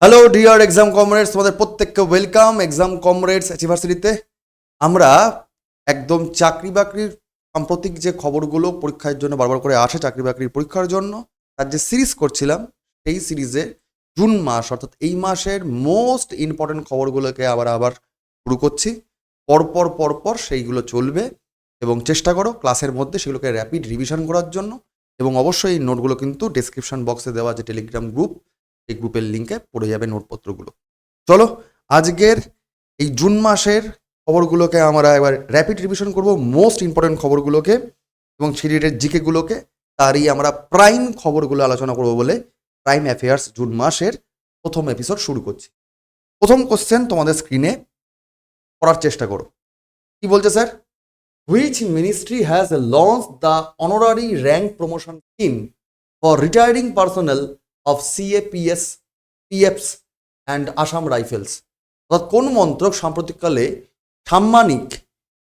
Hello dear exam comrades, তোমাদের প্রত্যেককে welcome exam comrades ইউনিভার্সিটিতে। আমরা একদম চাকরি বাকরির সাম্প্রতিক যে খবরগুলো পরীক্ষার জন্য বারবার করে আসে, চাকরি বাকরির পরীক্ষার জন্য তার যে সিরিজ করছিলাম, সেই সিরিজে জুন মাস অর্থাৎ এই মাসের মোস্ট ইম্পর্টেন্ট খবরগুলোকে আবার শুরু করছি। পরপর পরপর সেইগুলো চলবে এবং চেষ্টা করো ক্লাসের মধ্যে সেগুলোকে র্যাপিড রিভিশন করার জন্য। এবং অবশ্যই এই নোটগুলো কিন্তু ডেসক্রিপশন বক্সে দেওয়া যে টেলিগ্রাম গ্রুপ, এই গ্রুপের লিঙ্কে পড়ে যাবে নোটপত্রগুলো। চলো আজকের এই জুন মাসের খবরগুলোকে আমরা এবার র্যাপিড রিভিশন করব, মোস্ট ইম্পর্টেন্ট খবরগুলোকে এবং সিরিজের জিকেগুলোকে। তারই আমরা প্রাইম খবরগুলো আলোচনা করব বলে প্রাইম অ্যাফেয়ার্স জুন মাসের প্রথম এপিসোড শুরু করছি। প্রথম কোশ্চেন তোমাদের স্ক্রিনে পড়ার চেষ্টা করো। কি বলছে sir? Which ministry has launch the honorary rank promotion scheme for retiring personnel of CAPS, PFs and Assam rifles? অর্থাৎ কোন মন্ত্রক সাম্প্রতিককালে সাম্মানিক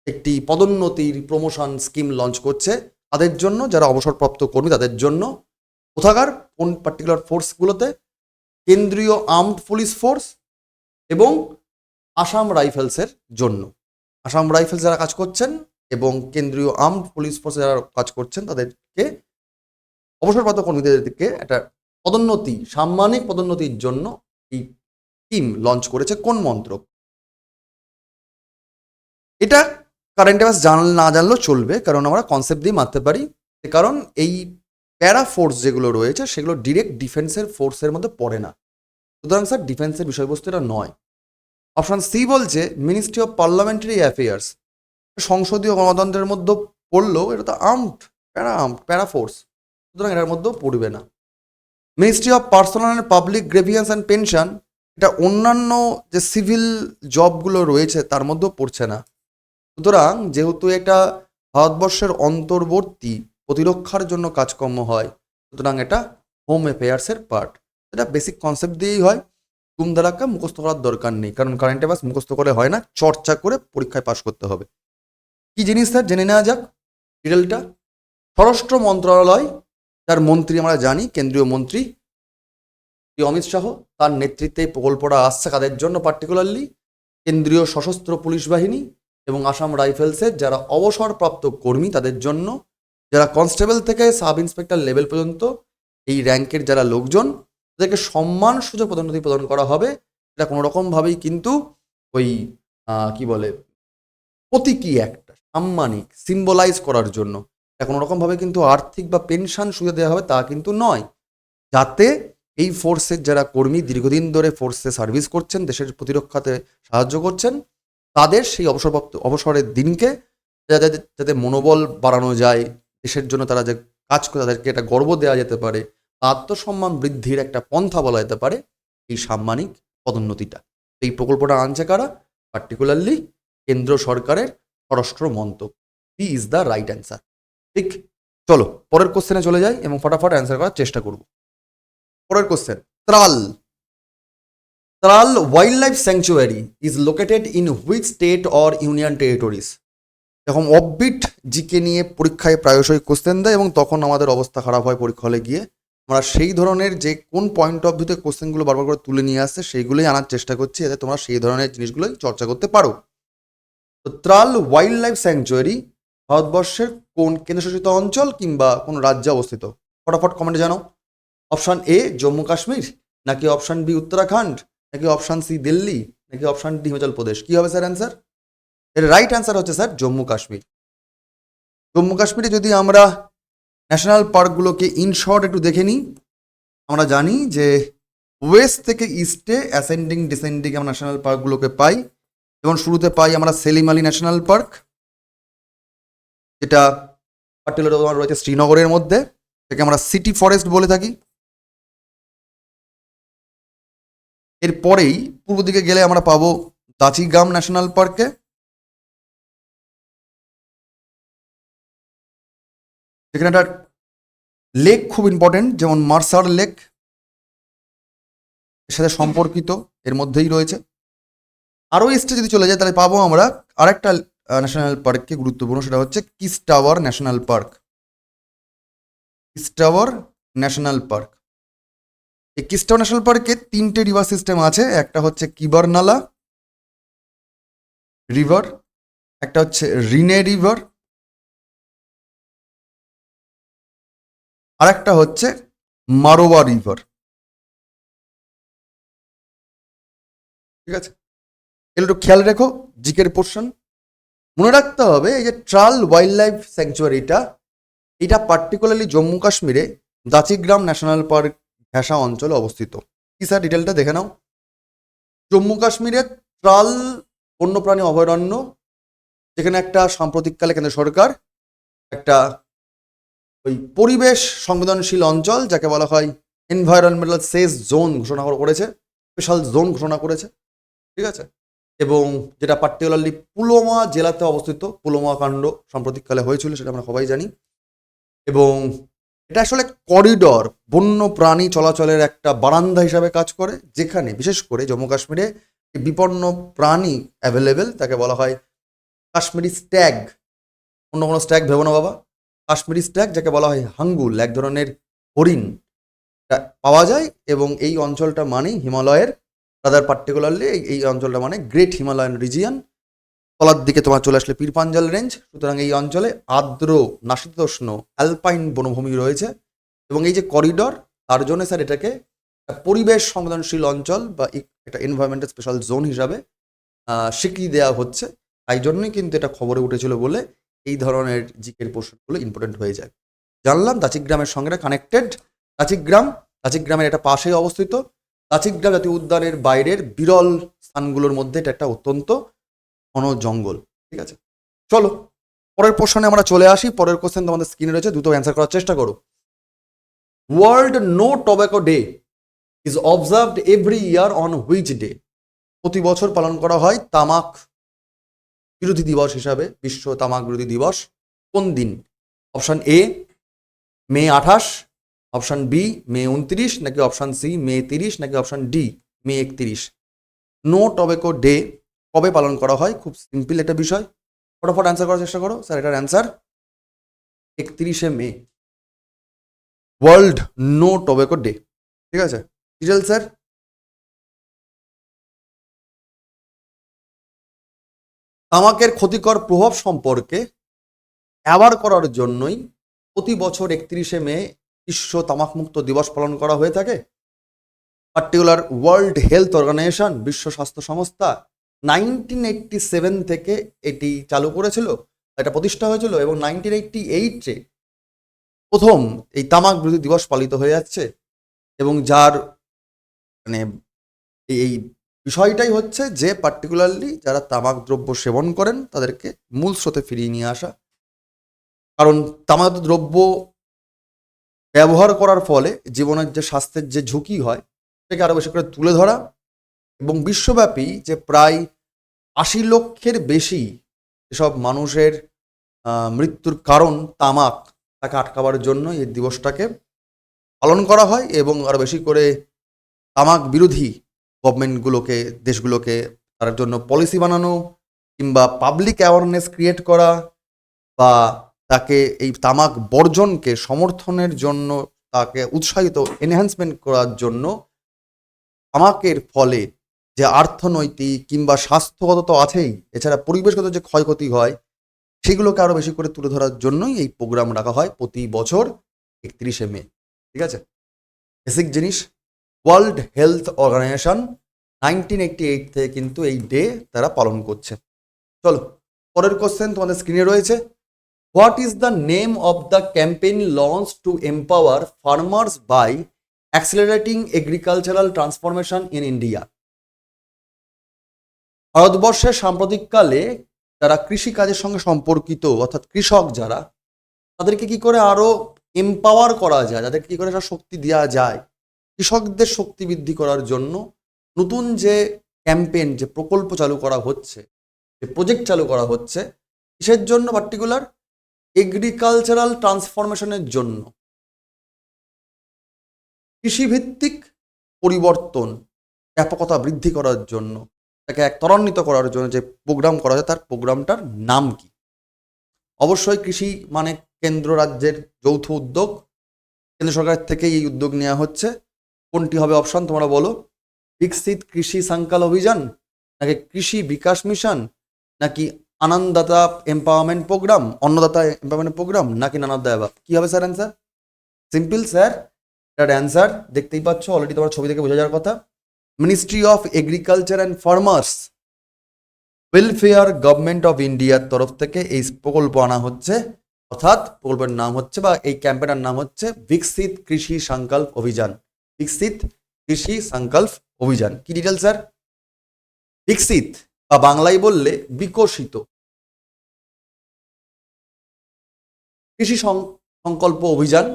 একটি পদোন্নতির প্রমোশন স্কিম লঞ্চ করছে তাদের জন্য, যারা অবসরপ্রাপ্ত কর্মী তাদের জন্য? কোথাকার কোন পার্টিকুলার ফোর্সগুলোতে? কেন্দ্রীয় আর্মড পুলিশ ফোর্স এবং আসাম রাইফেলসের জন্য। আসাম রাইফেলস যারা কাজ করছেন এবং কেন্দ্রীয় আর্মড পুলিশ ফোর্সে যারা কাজ করছেন তাদেরকে, অবসরপ্রাপ্ত কর্মীদেরকে একটা পদোন্নতি, সাম্মানিক পদোন্নতির জন্য এই স্কিম লঞ্চ করেছে কোন মন্ত্রক? এটা কারেন্ট অ্যাফেয়ার্স না জানলেও চলবে, কারণ আমরা কনসেপ্ট দিয়ে মারতে পারি। কারণ এই প্যারা ফোর্স যেগুলো রয়েছে সেগুলো ডিরেক্ট ডিফেন্সের ফোর্সের মধ্যে পড়ে না, সুতরাং স্যার ডিফেন্সের বিষয়বস্তু এটা নয়। অপশন সি বলছে মিনিস্ট্রি অফ পার্লামেন্টারি অ্যাফেয়ার্স, সংসদীয় গণতন্ত্রের মধ্যে পড়লেও এটা তো প্যারা ফোর্স, সুতরাং এটার মধ্যেও পড়বে না। Ministry of personnel and public grievance and pension, এটা অন্যান্য যে সিভিল জবগুলো রয়েছে তার মধ্যেও পড়ছে না, সুতরাং যেহেতু এটা ভারতবর্ষের অন্তর্বর্তী প্রতিরক্ষার জন্য কাজকর্ম হয়, সুতরাং এটা হোম অ্যাফেয়ার্সের পার্ট। এটা বেসিক কনসেপ্ট দিয়েই হয়, ধুমধারাক্কা মুখস্থ করার দরকার নেই, কারণ কারেন্ট অ্যাফেয়ার্স মুখস্থ করে হয় না, চর্চা করে পরীক্ষায় পাশ করতে হবে। কি জিনিস স্যার জেনে নেওয়া যাক ডিটেলটা। স্বরাষ্ট্র মন্ত্রণালয়, যার মন্ত্রী আমরা জানি কেন্দ্রীয় মন্ত্রী অমিত শাহ, তার নেতৃত্বে এই প্রকল্পটা আসছে কাদের জন্য? পার্টিকুলারলি কেন্দ্রীয় সশস্ত্র পুলিশ বাহিনী এবং আসাম রাইফেলসের যারা অবসরপ্রাপ্ত কর্মী তাদের জন্য, যারা কনস্টেবল থেকে সাব ইন্সপেক্টর লেভেল পর্যন্ত এই র্যাঙ্কের যারা লোকজন, তাদেরকে সম্মান সুযোগ পদোন্নতি প্রদান করা হবে। এটা কোনো রকমভাবেই কিন্তু ওই কি বলে প্রতীকী একটা সাম্মানিক সিম্বলাইজ করার জন্য, এটা কোনো রকমভাবে কিন্তু আর্থিক বা পেনশন সুবিধা দেওয়া হবে তা কিন্তু নয়, যাতে এই ফোর্সের যারা কর্মী দীর্ঘদিন ধরে ফোর্সে সার্ভিস করছেন, দেশের প্রতিরক্ষাতে সাহায্য করছেন, তাদের সেই অবসরের দিনকে যাতে যাতে মনোবল বাড়ানো যায়, দেশের জন্য তারা যে কাজ করে তাদেরকে একটা গর্ব দেওয়া যেতে পারে, আত্মসম্মান বৃদ্ধির একটা পন্থা বলা যেতে পারে এই সাম্মানিক পদোন্নতিটা। এই প্রকল্পটা আনছে কারা? পার্টিকুলারলি কেন্দ্র সরকারের স্বরাষ্ট্র মন্ত্রক। B is the right answer. ঠিক, চলো পরের কোশ্চেনে চলে যাই এবং ফটাফট অ্যান্সার করার চেষ্টা করব। পরের question, Tral Tral wild life sanctuary is located in which state or union territories? এরকম অফবিট জিকে নিয়ে পরীক্ষায় প্রায়শই কোশ্চেন দেয় এবং তখন আমাদের অবস্থা খারাপ হয় পরীক্ষা হলে গিয়ে। আমরা সেই ধরনের যে কোন পয়েন্ট অফ ভিউতে কোশ্চেনগুলো বারবার করে তুলে নিয়ে আসছে সেইগুলোই আনার চেষ্টা করছি, যাতে তোমরা সেই ধরনের জিনিসগুলোই চর্চা করতে পারো। তো ত্রাল ওয়াইল্ড লাইফ স্যাংচুয়ারি ভারতবর্ষের কোন কেন্দ্রশাসিত অঞ্চল কিংবা কোন রাজ্যে অবস্থিত? ফটাফট কমেন্টে জানাও। অপশান এ জম্মু কাশ্মীর, নাকি অপশান বি উত্তরাখণ্ড, নাকি অপশান সি দিল্লি, নাকি অপশান ডি হিমাচল প্রদেশ? কি হবে স্যার অ্যান্সার? এর রাইট অ্যান্সার হচ্ছে স্যার জম্মু কাশ্মীর। জম্মু কাশ্মীরে যদি আমরা ন্যাশনাল পার্কগুলোকে ইন শর্ট একটু দেখে নিই, আমরা জানি যে ওয়েস্ট থেকে ইস্টে অ্যাসেন্ডিং ডিসেন্ডিং আমরা ন্যাশনাল পার্কগুলোকে পাই, এবং শুরুতে পাই আমরা সেলিম আলী ন্যাশনাল পার্ক, যেটা পার্টিকুলার তোমার রয়েছে শ্রীনগরের মধ্যে, এটাকে আমরা সিটি ফরেস্ট বলে থাকি। এরপরেই পূর্ব দিকে গেলে আমরা পাবো দাচিগাম ন্যাশনাল পার্কে, যেখানে একটা লেক খুব ইম্পর্টেন্ট, যেমন মার্সার লেক এর সাথে সম্পর্কিত, এর মধ্যেই রয়েছে। আরও ইস্টে যদি চলে যায় তাহলে পাবো আমরা আরেকটা ন্যাশনাল পার্ককে গুরুত্বপূর্ণ, সেটা হচ্ছে kiss tower national park. Kiss tower national park এই কিস্টাও ন্যাশনাল পার্কে 3টে রিভার সিস্টেম আছে। একটা হচ্ছে কিবারনালা রিভার, একটা হচ্ছে রিনে রিভার, আর একটা হচ্ছে মারোয়া রিভার। ঠিক আছে, এগুলো একটু খেয়াল রেখো, জিকের পোর্শন। মনে রাখতে হবে এই যে ট্রাল ওয়াইল্ড লাইফ স্যাংচুয়ারিটা, এটা পার্টিকুলারলি জম্মু কাশ্মীরে দাচিগ্রাম ন্যাশনাল পার্ক ঘেঁষা অঞ্চলে অবস্থিত। কি স্যার ডিটেলটা দেখে নাও। জম্মু কাশ্মীরের ট্রাল বন্যপ্রাণী অভয়ারণ্য, যেখানে একটা সাম্প্রতিককালে কেন্দ্র সরকার একটা ওই পরিবেশ সংবেদনশীল অঞ্চল, যাকে বলা হয় এনভায়রনমেন্টাল সেফ জোন ঘোষণা করেছে, স্পেশাল জোন ঘোষণা করেছে। ঠিক আছে, এবং যেটা পার্টিকুলারলি পুলওয়ামা জেলাতে অবস্থিত। পুলওয়ামা কাণ্ড সাম্প্রতিককালে হয়েছিল, সেটা আমরা সবাই জানি। এবং এটা আসলে করিডর, বন্য প্রাণী চলাচলের একটা বারান্দা হিসাবে কাজ করে, যেখানে বিশেষ করে জম্মু কাশ্মীরে বিপন্ন প্রাণী অ্যাভেলেবেল, তাকে বলা হয় কাশ্মীরি স্ট্যাগ। অন্য কোনো স্ট্যাগ ভেবো না বাবা, কাশ্মীরি স্ট্যাগ, যাকে বলা হয় হাঙ্গুল, এক ধরনের হরিণ পাওয়া যায়। এবং এই অঞ্চলটা মানেই হিমালয়ের, তাদের পার্টিকুলারলি এই অঞ্চলটা মানে গ্রেট হিমালয়ান রিজিয়ন। তলার দিকে তোমার চলে আসলে পীরপাঞ্জাল রেঞ্জ। সুতরাং এই অঞ্চলে আর্দ্র নাশিতোষ্ণ অ্যালপাইন বনভূমি রয়েছে। এবং এই যে করিডর, তার জন্য স্যার এটাকে পরিবেশ সংবেদনশীল অঞ্চল বা একটা এনভায়রনমেন্টাল স্পেশাল জোন হিসাবে স্বীকৃতি দেওয়া হচ্ছে। তাই জন্যই কিন্তু এটা খবরে উঠেছিল বলে এই ধরনের জিকের পোর্শনগুলো ইম্পর্টেন্ট হয়ে যায়। জানলাম দাচিগ্রামের সঙ্গে কানেক্টেড। দাচিগ্রামের এটা পাশেই অবস্থিত। দাচিগ্রাম জাতীয় উদ্যানের বাইরের বিরল স্থানগুলোর মধ্যে এটা একটা অত্যন্ত ঘন জঙ্গল। ঠিক আছে, চলো পরের প্রশ্নে আমরা চলে আসি। পরের কোশ্চেন তোমাদের স্ক্রিনে রয়েছে, দ্রুত অ্যান্সার করার চেষ্টা করো। World no tobacco day is observed every year on which day? প্রতি বছর পালন করা হয় তামাক বিরোধী দিবস হিসাবে, বিশ্ব তামাক বিরোধী দিবস কোন দিন? Option A May 28, option B May 29, নাকি অপশন সি মে 30, নাকি option D May 31? No tobacco day কবে পালন করা হয়? খুব সিম্পল একটা বিষয়, ফটাফট অ্যান্সার করার চেষ্টা করো। স্যার এটার অ্যান্সার 31শে মে, ওয়ার্ল্ড নো টোব্যাকো ডে। ঠিক আছে, ডিটেল স্যার। তামাকের ক্ষতিকর প্রভাব সম্পর্কে অ্যাওয়ার করার জন্যই প্রতি বছর 31শে মে বিশ্ব তামাকমুক্ত দিবস পালন করা হয়ে থাকে। পার্টিকুলার ওয়ার্ল্ড হেলথ অর্গানাইজেশন, বিশ্ব স্বাস্থ্য সংস্থা 1987 থেকে এটি চালু করেছিল, এটা প্রতিষ্ঠা হয়েছিল। এবং 1988-এ প্রথম এই তামাক বিরোধী দিবস পালিত হয়ে যাচ্ছে। এবং যার মানে এই বিষয়টাই হচ্ছে যে পার্টিকুলারলি যারা তামাক দ্রব্য সেবন করেন তাদেরকে মূল স্রোতে ফিরিয়ে নিয়ে আসা। কারণ তামাক দ্রব্য ব্যবহার করার ফলে জীবনের যে স্বাস্থ্যের যে ঝুঁকি হয় সেটাকে আরও বেশি করে তুলে ধরা। এবং বিশ্বব্যাপী যে প্রায় 80 লক্ষের বেশি এসব মানুষের মৃত্যুর কারণ তামাক, তাকে আটকাবার জন্য এই দিবসটাকে পালন করা হয়। এবং আরও বেশি করে তামাক বিরোধী গভর্নমেন্টগুলোকে, দেশগুলোকে তার জন্য পলিসি বানানো, কিংবা পাবলিক অ্যাওয়ারনেস ক্রিয়েট করা, বা তাকে এই তামাক বর্জনকে সমর্থনের জন্য তাকে উৎসাহিত এনহ্যান্সমেন্ট করার জন্য তামাকের ফলে যে অর্থনৈতিক কিংবা স্বাস্থ্যগত তো আছেই, এছাড়া পরিবেশগত যে ক্ষয়ক্ষতি হয় সেগুলোকে আরও বেশি করে তুলে ধরার জন্যই এই প্রোগ্রাম রাখা হয় প্রতি বছর 31শে মে। ঠিক আছে, বেসিক জিনিস। ওয়ার্ল্ড হেলথ অর্গানাইজেশন 1988 থেকে কিন্তু এই ডে তারা পালন করছে। চলো পরের কোশ্চেন তোমাদের স্ক্রিনে রয়েছে। What is the name of the campaign launch to empower farmers by accelerating agricultural transformation in India? ভারতবর্ষে সাম্প্রতিককালে যারা কৃষিকাজের সঙ্গে সম্পর্কিত, অর্থাৎ কৃষক যারা, তাদেরকে কি করে আরো এম্পাওয়ার করা যায়, তাদেরকে কি করে একটা শক্তি দেওয়া যায়, কৃষকদের শক্তি বৃদ্ধি করার জন্য নতুন যে ক্যাম্পেইন, যে প্রকল্প চালু করা হচ্ছে, যে প্রজেক্ট চালু করা হচ্ছে, কিসের জন্য? পার্টিকুলার এগ্রিকালচারাল ট্রান্সফরমেশনের জন্য, কৃষিভিত্তিক পরিবর্তন ব্যাপকতা বৃদ্ধি করার জন্য, তাকে এক ত্বরান্বিত করার জন্য যে প্রোগ্রাম করা হয় তার প্রোগ্রামটার নাম কি? অবশ্যই কৃষি মানে কেন্দ্র রাজ্যের যৌথ উদ্যোগ, কেন্দ্র সরকার থেকে এই উদ্যোগ নেওয়া হচ্ছে। কোনটি হবে অপশন তোমরা বলো? বিকশিত কৃষি সংকল্প অভিযান, নাকি কৃষি বিকাশ মিশন, নাকি আনন্দদাতা এম্পাওয়ারমেন্ট প্রোগ্রাম, অন্নদাতা এম্পাওয়ারমেন্ট প্রোগ্রাম, নাকি নানাদা অ্যাবাভ? কি হবে স্যার অ্যান্সার? সিম্পল স্যার, এটার অ্যান্সার দেখতেই পাচ্ছ, অলরেডি তোমার ছবি থেকে বোঝা যাওয়ার কথা। Ministry of agriculture and farmers welfare government of ইন্ডিয়ার তরফ থেকে এই প্রকল্প আনা হচ্ছে, অর্থাৎ প্রকল্পের নাম হচ্ছে বা এই ক্যাম্পেনের নাম হচ্ছে বিকশিত কৃষি সংকল্প অভিযান। বিকশিত কৃষি সংকল্প অভিযান কি ডিটেল স্যার? বিকশিত বা বাংলায় বললে বিকশিত কৃষি সংকল্প অভিযান,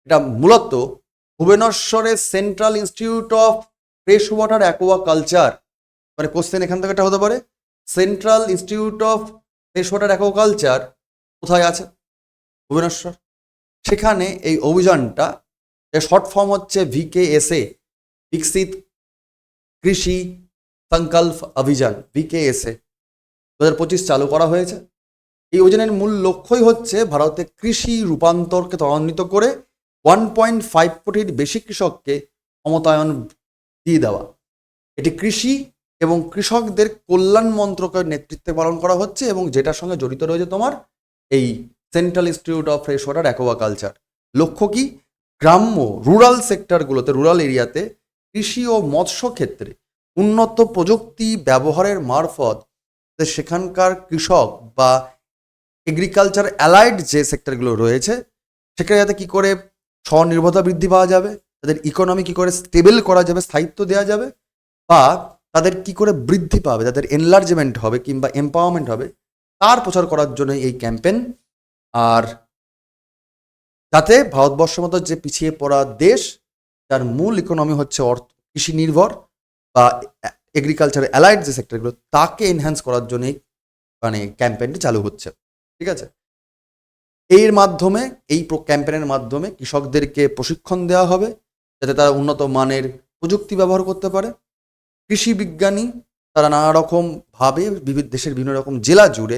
এটা মূলত ভুবনেশ্বরের central institute of fresh water aquaculture, মানে কোশ্চেন এখান থেকে এটা হতে পারে, central institute of fresh water aquaculture কোথায় আছে? ভুবনেশ্বর। সেখানে এই অভিযানটা, এর শর্ট ফর্ম হচ্ছে ভিকেএসএ, বিকশিত কৃষি সংকল্প অভিযান, ভিকেএসএ 2025 চালু করা হয়েছে। এই অভিযানের মূল লক্ষ্যই হচ্ছে ভারতে কৃষি রূপান্তরকে ত্বরান্বিত করে 1.5 কোটির বেশি কৃষককে ক্ষমতায়ন দিয়ে দেওয়া। এটি কৃষি এবং কৃষকদের কল্যাণ মন্ত্রকের নেতৃত্বে পালন করা হচ্ছে এবং যেটার সঙ্গে জড়িত রয়েছে তোমার এই central institute of fresh water aqua culture. লক্ষ্য কি? গ্রাম্য রুরাল সেক্টরগুলোতে, রুরাল এরিয়াতে কৃষি ও মৎস্য ক্ষেত্রে উন্নত প্রযুক্তি ব্যবহারের মারফত সেখানকার কৃষক বা এগ্রিকালচার অ্যালাইড যে সেক্টরগুলো রয়েছে সেখানে যাতে কী করে স্বনির্ভরতা বৃদ্ধি পাওয়া যাবে, তাদের ইকোনমি কী করে স্টেবল করা যাবে, স্থায়িত্ব দেওয়া যাবে, বা তাদের কি করে বৃদ্ধি পাবে, তাদের এনলার্জমেন্ট হবে কিংবা এম্পাওয়ারমেন্ট হবে, তার প্রচার করার জন্য এই ক্যাম্পেন। আর যাতে ভারতবর্ষের মতো যে পিছিয়ে পড়া দেশ, যার মূল ইকোনমি হচ্ছে কৃষি নির্ভর বা এগ্রিকালচার অ্যালাইড যে সেক্টরগুলো, তাকে এনহ্যান্স করার জন্যই মানে ক্যাম্পেইনটি চালু হচ্ছে। ঠিক আছে, এর মাধ্যমে, এই ক্যাম্পেইনের মাধ্যমে কৃষকদেরকে প্রশিক্ষণ দেওয়া হবে যাতে তারা উন্নত মানের প্রযুক্তি ব্যবহার করতে পারে। কৃষি বিজ্ঞানী তারা নানা রকম ভাবে দেশের বিভিন্ন রকম জেলা জুড়ে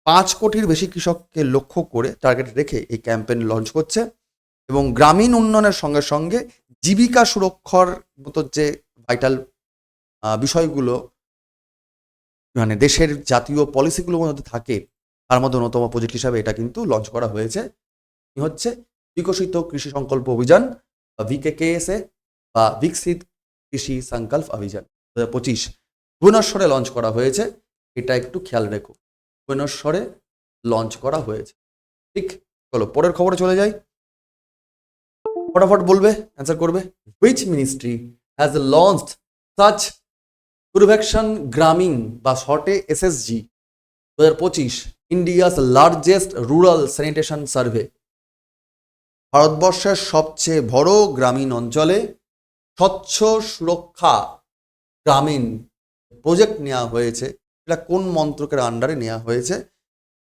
5 কোটির বেশি কৃষককে লক্ষ্য করে টার্গেট রেখে এই ক্যাম্পেইন লঞ্চ করছে এবং গ্রামীণ উন্নয়নের সঙ্গে সঙ্গে জীবিকা সুরক্ষার মতো যে ভাইটাল বিষয়গুলো মানে দেশের জাতীয় পলিসিগুলোর মধ্যে থাকে, তার মধ্যে অন্যতম প্রজেক্ট হিসাবে এটা কিন্তু লঞ্চ করা হয়েছে। হচ্ছে বিকশিত কৃষি সংকল্প অভিযান বা ভিকেকেএসএ বা বিকশিত কৃষি সংকল্প অভিযান 2025 ভুবনেশ্বরে লঞ্চ করা হয়েছে। এটা একটু খেয়াল রেখো, ভুবনেশ্বরে লঞ্চ করা হয়েছে। ঠিক, চলো পরের খবরে চলে যাই। ফটাফট বলবে, অ্যান্সার করবে। Which ministry has launched Swachh Survekshan Gramin বা শর্টে SSG 2025 India's largest rural sanitation survey? ভারতবর্ষের সবচেয়ে বড় গ্রামীণ অঞ্চলে স্বচ্ছ সুরক্ষা গ্রামীণ প্রজেক্ট নেওয়া হয়েছে। এটা কোন মন্ত্রকের আন্ডারে নেওয়া হয়েছে?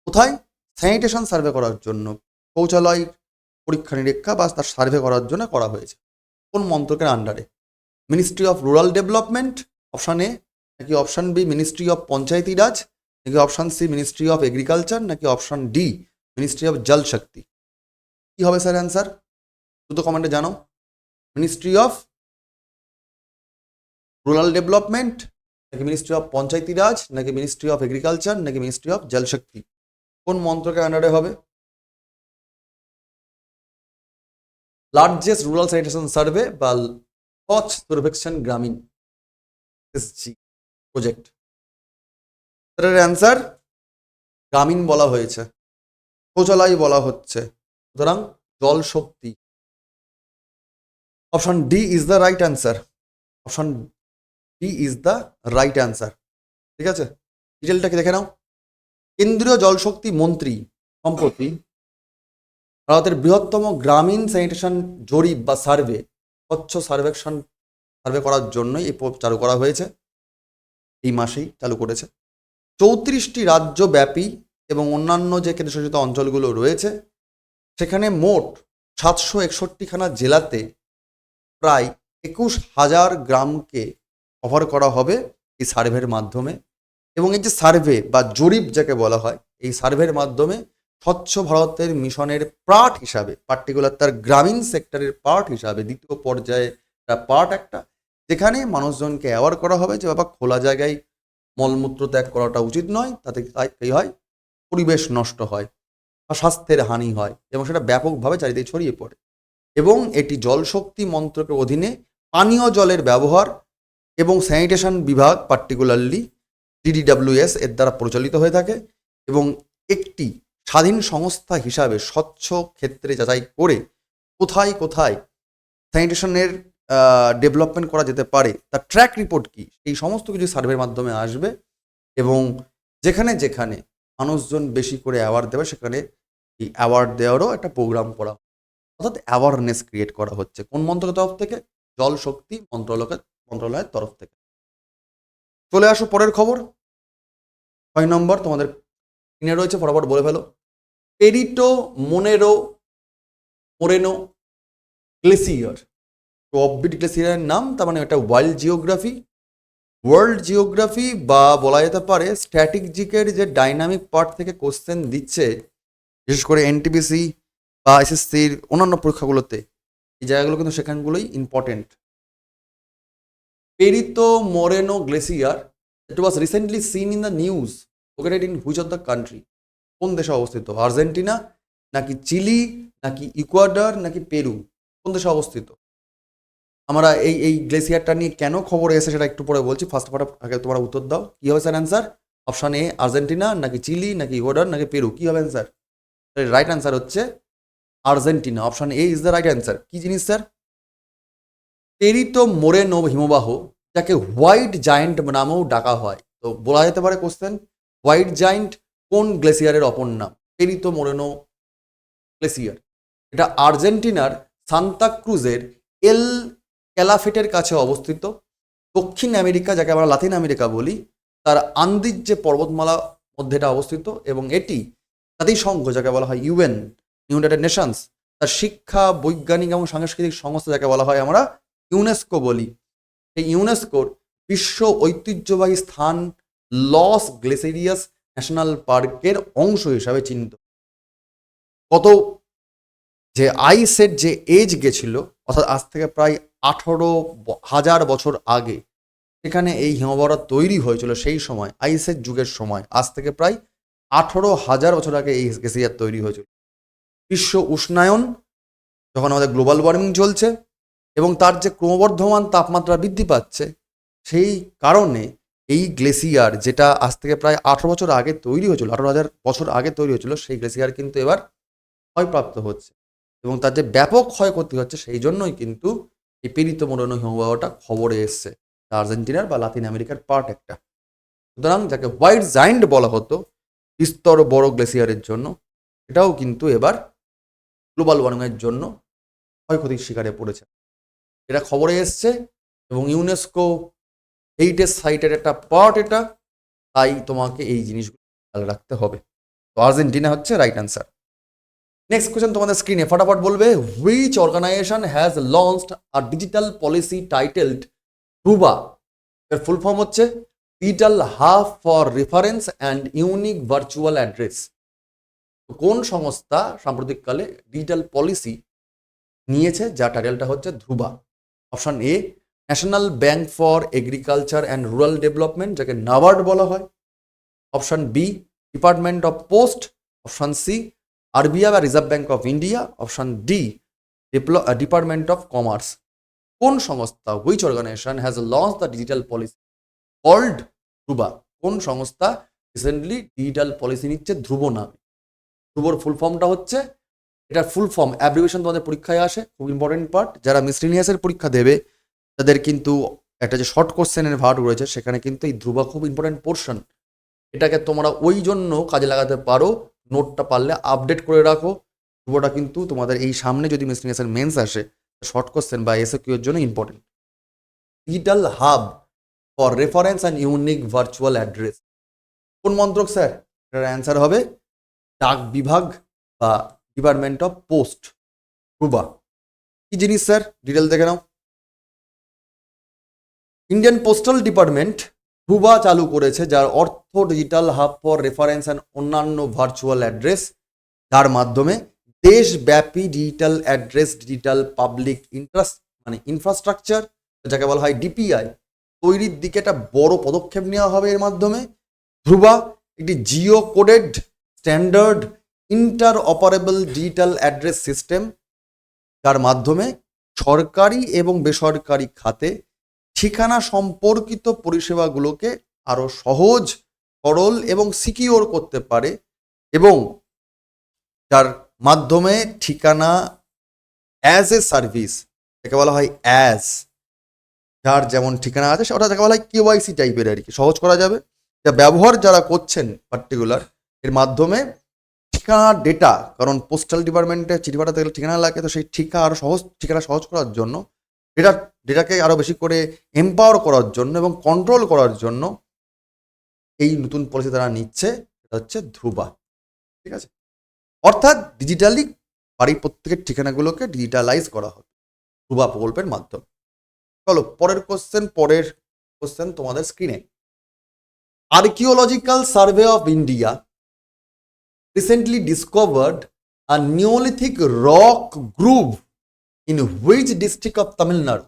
কোথায়? স্যানিটেশন সার্ভে করার জন্য, শৌচালয় পরীক্ষা নিরীক্ষা বা তার সার্ভে করার জন্য করা হয়েছে। কোন মন্ত্রকের আন্ডারে? Ministry of rural development option A, নাকি option B ministry of panchayati raj, নাকি option C ministry of agriculture, নাকি option D ministry of Jal Shakti? কি হবে স্যার অ্যান্সার? দ্রুত কমেন্টে জানাও। মিনিস্ট্রি অফ রুরাল ডেভেলপমেন্ট, নাকি মিনিস্ট্রি অফ পঞ্চায়েতি রাজ, নাকি মিনিস্ট্রি অফ এগ্রিকালচার, নাকি মিনিস্ট্রি অফ জল শক্তি? কোন মন্ত্রকের আন্ডারে হবে? লার্জেস্ট রুরাল স্যানিটেশন সার্ভে বা স্বচ্ছ সুরভেক্ষণ গ্রামীণ এসজি প্রজেক্ট। এটার অ্যান্সার গ্রামীণ বলা হয়েছে, শৌচালয় বলা হচ্ছে, সুতরাং জল শক্তি। Option D is the right answer. Option D is the right answer. ঠিক আছে, ডিটেলটাকে দেখে নাও। কেন্দ্রীয় জলশক্তি মন্ত্রী সম্প্রতি ভারতের বৃহত্তম গ্রামীণ স্যানিটেশন জরিপ বা সার্ভে, স্বচ্ছ সার্ভেক্ষণ সার্ভে করার জন্যই এই চালু করা হয়েছে, এই মাসেই চালু করেছে। 34টি রাজ্যব্যাপী এবং অন্যান্য যে কেন্দ্রশাসিত অঞ্চলগুলো রয়েছে সেখানে মোট 761খানা জেলাতে প্রায় 21,000 গ্রামকে কভার করা হবে এই সার্ভের মাধ্যমে। এবং এই যে সার্ভে বা জরিপ যাকে বলা হয়, এই সার্ভের মাধ্যমে স্বচ্ছ ভারতের মিশনের পার্ট হিসাবে, পার্টিকুলার তার গ্রামীণ সেক্টরের পার্ট হিসাবে দ্বিতীয় পর্যায়ে পার্ট একটা, যেখানে মানুষজনকে অ্যাওয়ার করা হবে যে বাবা খোলা জায়গায় মলমূত্র ত্যাগ করাটা উচিত নয়, তাতে কী হয়, পরিবেশ নষ্ট হয় বা স্বাস্থ্যের হানি হয় এবং সেটা ব্যাপকভাবে চারিদিকে ছড়িয়ে পড়ে। এবং এটি জলশক্তি মন্ত্রকের অধীনে পানীয় জলের ব্যবহার এবং স্যানিটেশন বিভাগ পার্টিকুলারলি ডিডিডব্লিউএস এর দ্বারা পরিচালিত হয়ে থাকে এবং একটি স্বাধীন সংস্থা হিসাবে স্বচ্ছ ক্ষেত্রে যাচাই করে কোথায় কোথায় স্যানিটেশনের ডেভেলপমেন্ট করা যেতে পারে তার ট্র্যাক রিপোর্ট কি, এই সমস্ত কিছু সার্ভের মাধ্যমে আসবে এবং যেখানে যেখানে মানুষজন বেশি করে অ্যাওয়ার্ড দেবে সেখানে এই অ্যাওয়ার্ড দেওয়ারও একটা প্রোগ্রাম করা, অর্থাৎ অ্যাওয়ারনেস ক্রিয়েট করা হচ্ছে। কোন মন্ত্রকের তরফ থেকে? জল শক্তি মন্ত্রণালয়ের তরফ থেকে। চলে আসো পরের খবর। 6 নম্বর তোমাদের স্ক্রিনে রয়েছে, ফটাফট বলে ফেলো। পেরিটো মোরেনো গ্লেসিয়ার, অফবিট গ্লেসিয়ারের নাম, তার মানে এটা ওয়ার্ল্ড জিওগ্রাফি বা বলা যেতে পারে স্ট্র্যাটেজিকের যে ডাইনামিক পার্ট থেকে কোশ্চেন দিচ্ছে, বিশেষ করে এনটিপিসি বা এসএসসির অন্যান্য পরীক্ষাগুলোতে, এই জায়গাগুলো কিন্তু সেখানগুলোই important. Perito Moreno glacier, it was recently seen in the news, located in which of the country? কোন দেশে অবস্থিত? আর্জেন্টিনা নাকি চিলি নাকি ইকুয়াডর নাকি পেরু? কোন দেশে অবস্থিত? আমরা এই গ্লেসিয়ারটা নিয়ে কেন খবর এসে সেটা একটু পরে বলছি, ফার্স্ট আগে তোমরা উত্তর দাও। কি হবে sir answer? Option A Argentina নাকি চিলি নাকি ইকুয়াডর নাকি পেরু, কি হবে অ্যান্সার? রাইট অ্যান্সার হচ্ছে Argentina, option A is the right answer. কি জিনিস স্যার? পেরিতো মোরেনো হিমবাহ, যাকে হোয়াইট জায়েন্ট নামেও ডাকা হয়, তো বলা যেতে পারে কোশ্চেন, হোয়াইট জায়েন্ট কোন গ্লেসিয়ারের অপর নাম? পেরিতো মোরেনো গ্লেসিয়ার, এটা আর্জেন্টিনার সান্তাক্রুজের এল ক্যালাফেটের কাছে অবস্থিত। দক্ষিণ আমেরিকা, যাকে আমরা লাতিন আমেরিকা বলি, তার আন্দিজ যে পর্বতমালা মধ্যে এটা অবস্থিত এবং এটি জাতিসংঘ, যাকে বলা হয় ইউএন, ইউনাইটেড নেশনস, তার শিক্ষা, বৈজ্ঞানিক এবং সাংস্কৃতিক সংস্থা, যাকে বলা হয় আমরা ইউনেস্কো বলি, এই ইউনেস্কোর বিশ্ব ঐতিহ্যবাহী স্থান লস গ্লেসেরিয়াস ন্যাশনাল পার্কের অংশ হিসাবে চিহ্নিত। কত যে আইসের যে এজ গেছিল, অর্থাৎ আজ থেকে প্রায় 18,000 বছর আগে সেখানে এই হিমবাহ তৈরি হয়েছিল, সেই সময় আইসের যুগের সময়, আজ থেকে প্রায় 18,000 বছর আগে এই গ্লেসিয়ার তৈরি হয়েছিল। বিশ্ব উষ্ণায়ন, যখন আমাদের গ্লোবাল ওয়ার্মিং চলছে এবং তার যে ক্রমবর্ধমান তাপমাত্রা বৃদ্ধি পাচ্ছে, সেই কারণে এই গ্লেসিয়ার, যেটা আজ থেকে প্রায় 18 বছর আগে তৈরি হয়েছিল, 18,000 বছর আগে তৈরি হয়েছিল, সেই গ্লেসিয়ার কিন্তু এবার ক্ষয়প্রাপ্ত হচ্ছে এবং তার যে ব্যাপক ক্ষয়ক্ষতি হচ্ছে, সেই জন্যই কিন্তু এই পেরিতো মোরেনো হিমবাহটা খবরে এসছে, আর্জেন্টিনার বা লাতিন আমেরিকার পার্ট একটা। সুতরাং যাকে হোয়াইট জায়েন্ট বলা হতো বিস্তর বড় গ্লেসিয়ারের জন্য, এটাও কিন্তু এবার গ্লোবাল ওয়ার্মিংয়ের জন্য ক্ষয়ক্ষতির শিকারে পড়েছে। এটা খবরে এসছে এবং ইউনেস্কো হেরিটেজ সাইটের একটা পার্ট এটা, তাই তোমাকে এই জিনিসগুলো খেয়াল রাখতে হবে। তো আর্জেন্টিনা হচ্ছে রাইট অ্যান্সার। নেক্সট কোয়েশ্চেন তোমাদের স্ক্রিনে, ফটাফট বলবে। Which organisation has launched a digital policy titled রুবা? এর ফুল ফর্ম হচ্ছে digital hub for reference and unique virtual address. কোন সংস্থা সাম্প্রতিককালে ডিজিটাল পলিসি নিয়েছে যার টাইটেলটা হচ্ছে Dhruva? Option A national bank for agriculture and rural development, যাকে নাবার্ড বলা হয়। Option B department of post. Option C RBI বা reserve bank of India. Option D department of commerce. কোন সংস্থা, which organisation has launch the digital policy called Dhruva? কোন সংস্থা recently digital policy নিচ্ছে ধ্রুব নামে? ধ্রুবর ফুল ফর্মটা হচ্ছে, এটার ফুল ফর্ম অ্যাব্রিভিয়েশন তোমাদের পরীক্ষায় আসে, খুব ইম্পর্টেন্ট পার্ট। যারা মিসলিনিয়াসের পরীক্ষা দেবে তাদের কিন্তু একটা যে শর্ট কোশ্চেনের ভার্ট রয়েছে, সেখানে কিন্তু এই ধ্রুবা খুব ইম্পর্টেন্ট পোর্শন। এটাকে তোমরা ওই জন্য কাজে লাগাতে পারো, নোটটা পারলে আপডেট করে রাখো। ধ্রুবটা কিন্তু তোমাদের এই সামনে যদি মিসলিনিয়াসের মেন্স আসে, শর্ট কোশ্চেন বা এসএকিউ এর জন্য important. Digital hub for reference and unique virtual address কোন মন্ত্রক স্যার? এটার অ্যান্সার হবে ডাক বিভাগ বা ডিপার্টমেন্ট অফ পোস্ট। ধ্রুবা কি জিনিস স্যার? ডিটেল দেখে নাও। ইন্ডিয়ান পোস্টাল ডিপার্টমেন্ট ধ্রুবা চালু করেছে, যার অর্থ digital hub for reference and অন্যান্য ভার্চুয়াল অ্যাড্রেস, যার মাধ্যমে দেশব্যাপী digital address, digital public interest মানে ইনফ্রাস্ট্রাকচার, যাকে বলা হয় ডিপিআই, তৈরির দিকে একটা বড় পদক্ষেপ নেওয়া হবে এর মাধ্যমে। ধ্রুবা একটি Jio coded standard inter operable digital address system, যার মাধ্যমে সরকারি এবং বেসরকারি খাতে ঠিকানা সম্পর্কিত পরিষেবাগুলোকে আরো সহজ, সরল এবং সিকিওর করতে পারে, এবং যার মাধ্যমে ঠিকানা অ্যাজ এ সার্ভিস, যাকে বলা হয় অ্যাজ, যার যেমন ঠিকানা আছে ওটা যাকে বলা হয় কেওয়াইসি টাইপের আর কি, সহজ করা যাবে। যা ব্যবহার যারা করছেন পার্টিকুলার এর মাধ্যমে ঠিকানার ডেটা, কারণ পোস্টাল ডিপার্টমেন্টে চিঠি পাঠাতে গেলে ঠিকানা লাগে, তো সেই ঠিকানা সহজ করার জন্য, ডেটাকে আরো বেশি করে এম্পাওয়ার করার জন্য এবং কন্ট্রোল করার জন্য এই নতুন পলিসি তারা নিচ্ছে, এটা হচ্ছে ধ্রুবা। ঠিক আছে, অর্থাৎ ডিজিটালি বাড়ির প্রত্যেকের ঠিকানাগুলোকে ডিজিটালাইজ করা হবে ধ্রুবা প্রকল্পের মাধ্যমে। চলো পরের কোশ্চেন তোমাদের স্ক্রিনে। Archaeological survey of India recently discovered a Neolithic rock groove in which district of Tamil Nadu?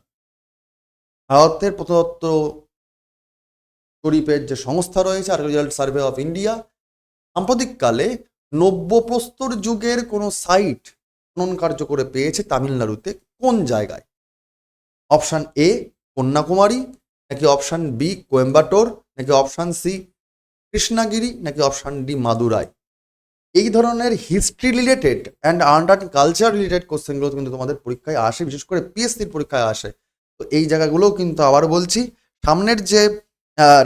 ভারতের প্রত্নতত্ত্ব জরিপের যে সংস্থা রয়েছে আর্কিওলজিক্যাল সার্ভে অফ ইন্ডিয়া, সাম্প্রতিককালে নব্যপ্রস্তর যুগের কোনো সাইট খনন কার্য করে পেয়েছে তামিলনাড়ুতে। কোন জায়গায়? অপশান এ কন্যাকুমারী, নাকি অপশান বি কোয়েম্বাটোর, নাকি অপশান সি কৃষ্ণাগিরি, নাকি অপশান ডি মাদুরাই? এই ধরনের history related and art culture related কোশ্চেনগুলো কিন্তু তোমাদের পরীক্ষায় আসে, বিশেষ করে পিএসসির পরীক্ষায় আসে। তো এই জায়গাগুলোও কিন্তু আবার বলছি, সামনের যে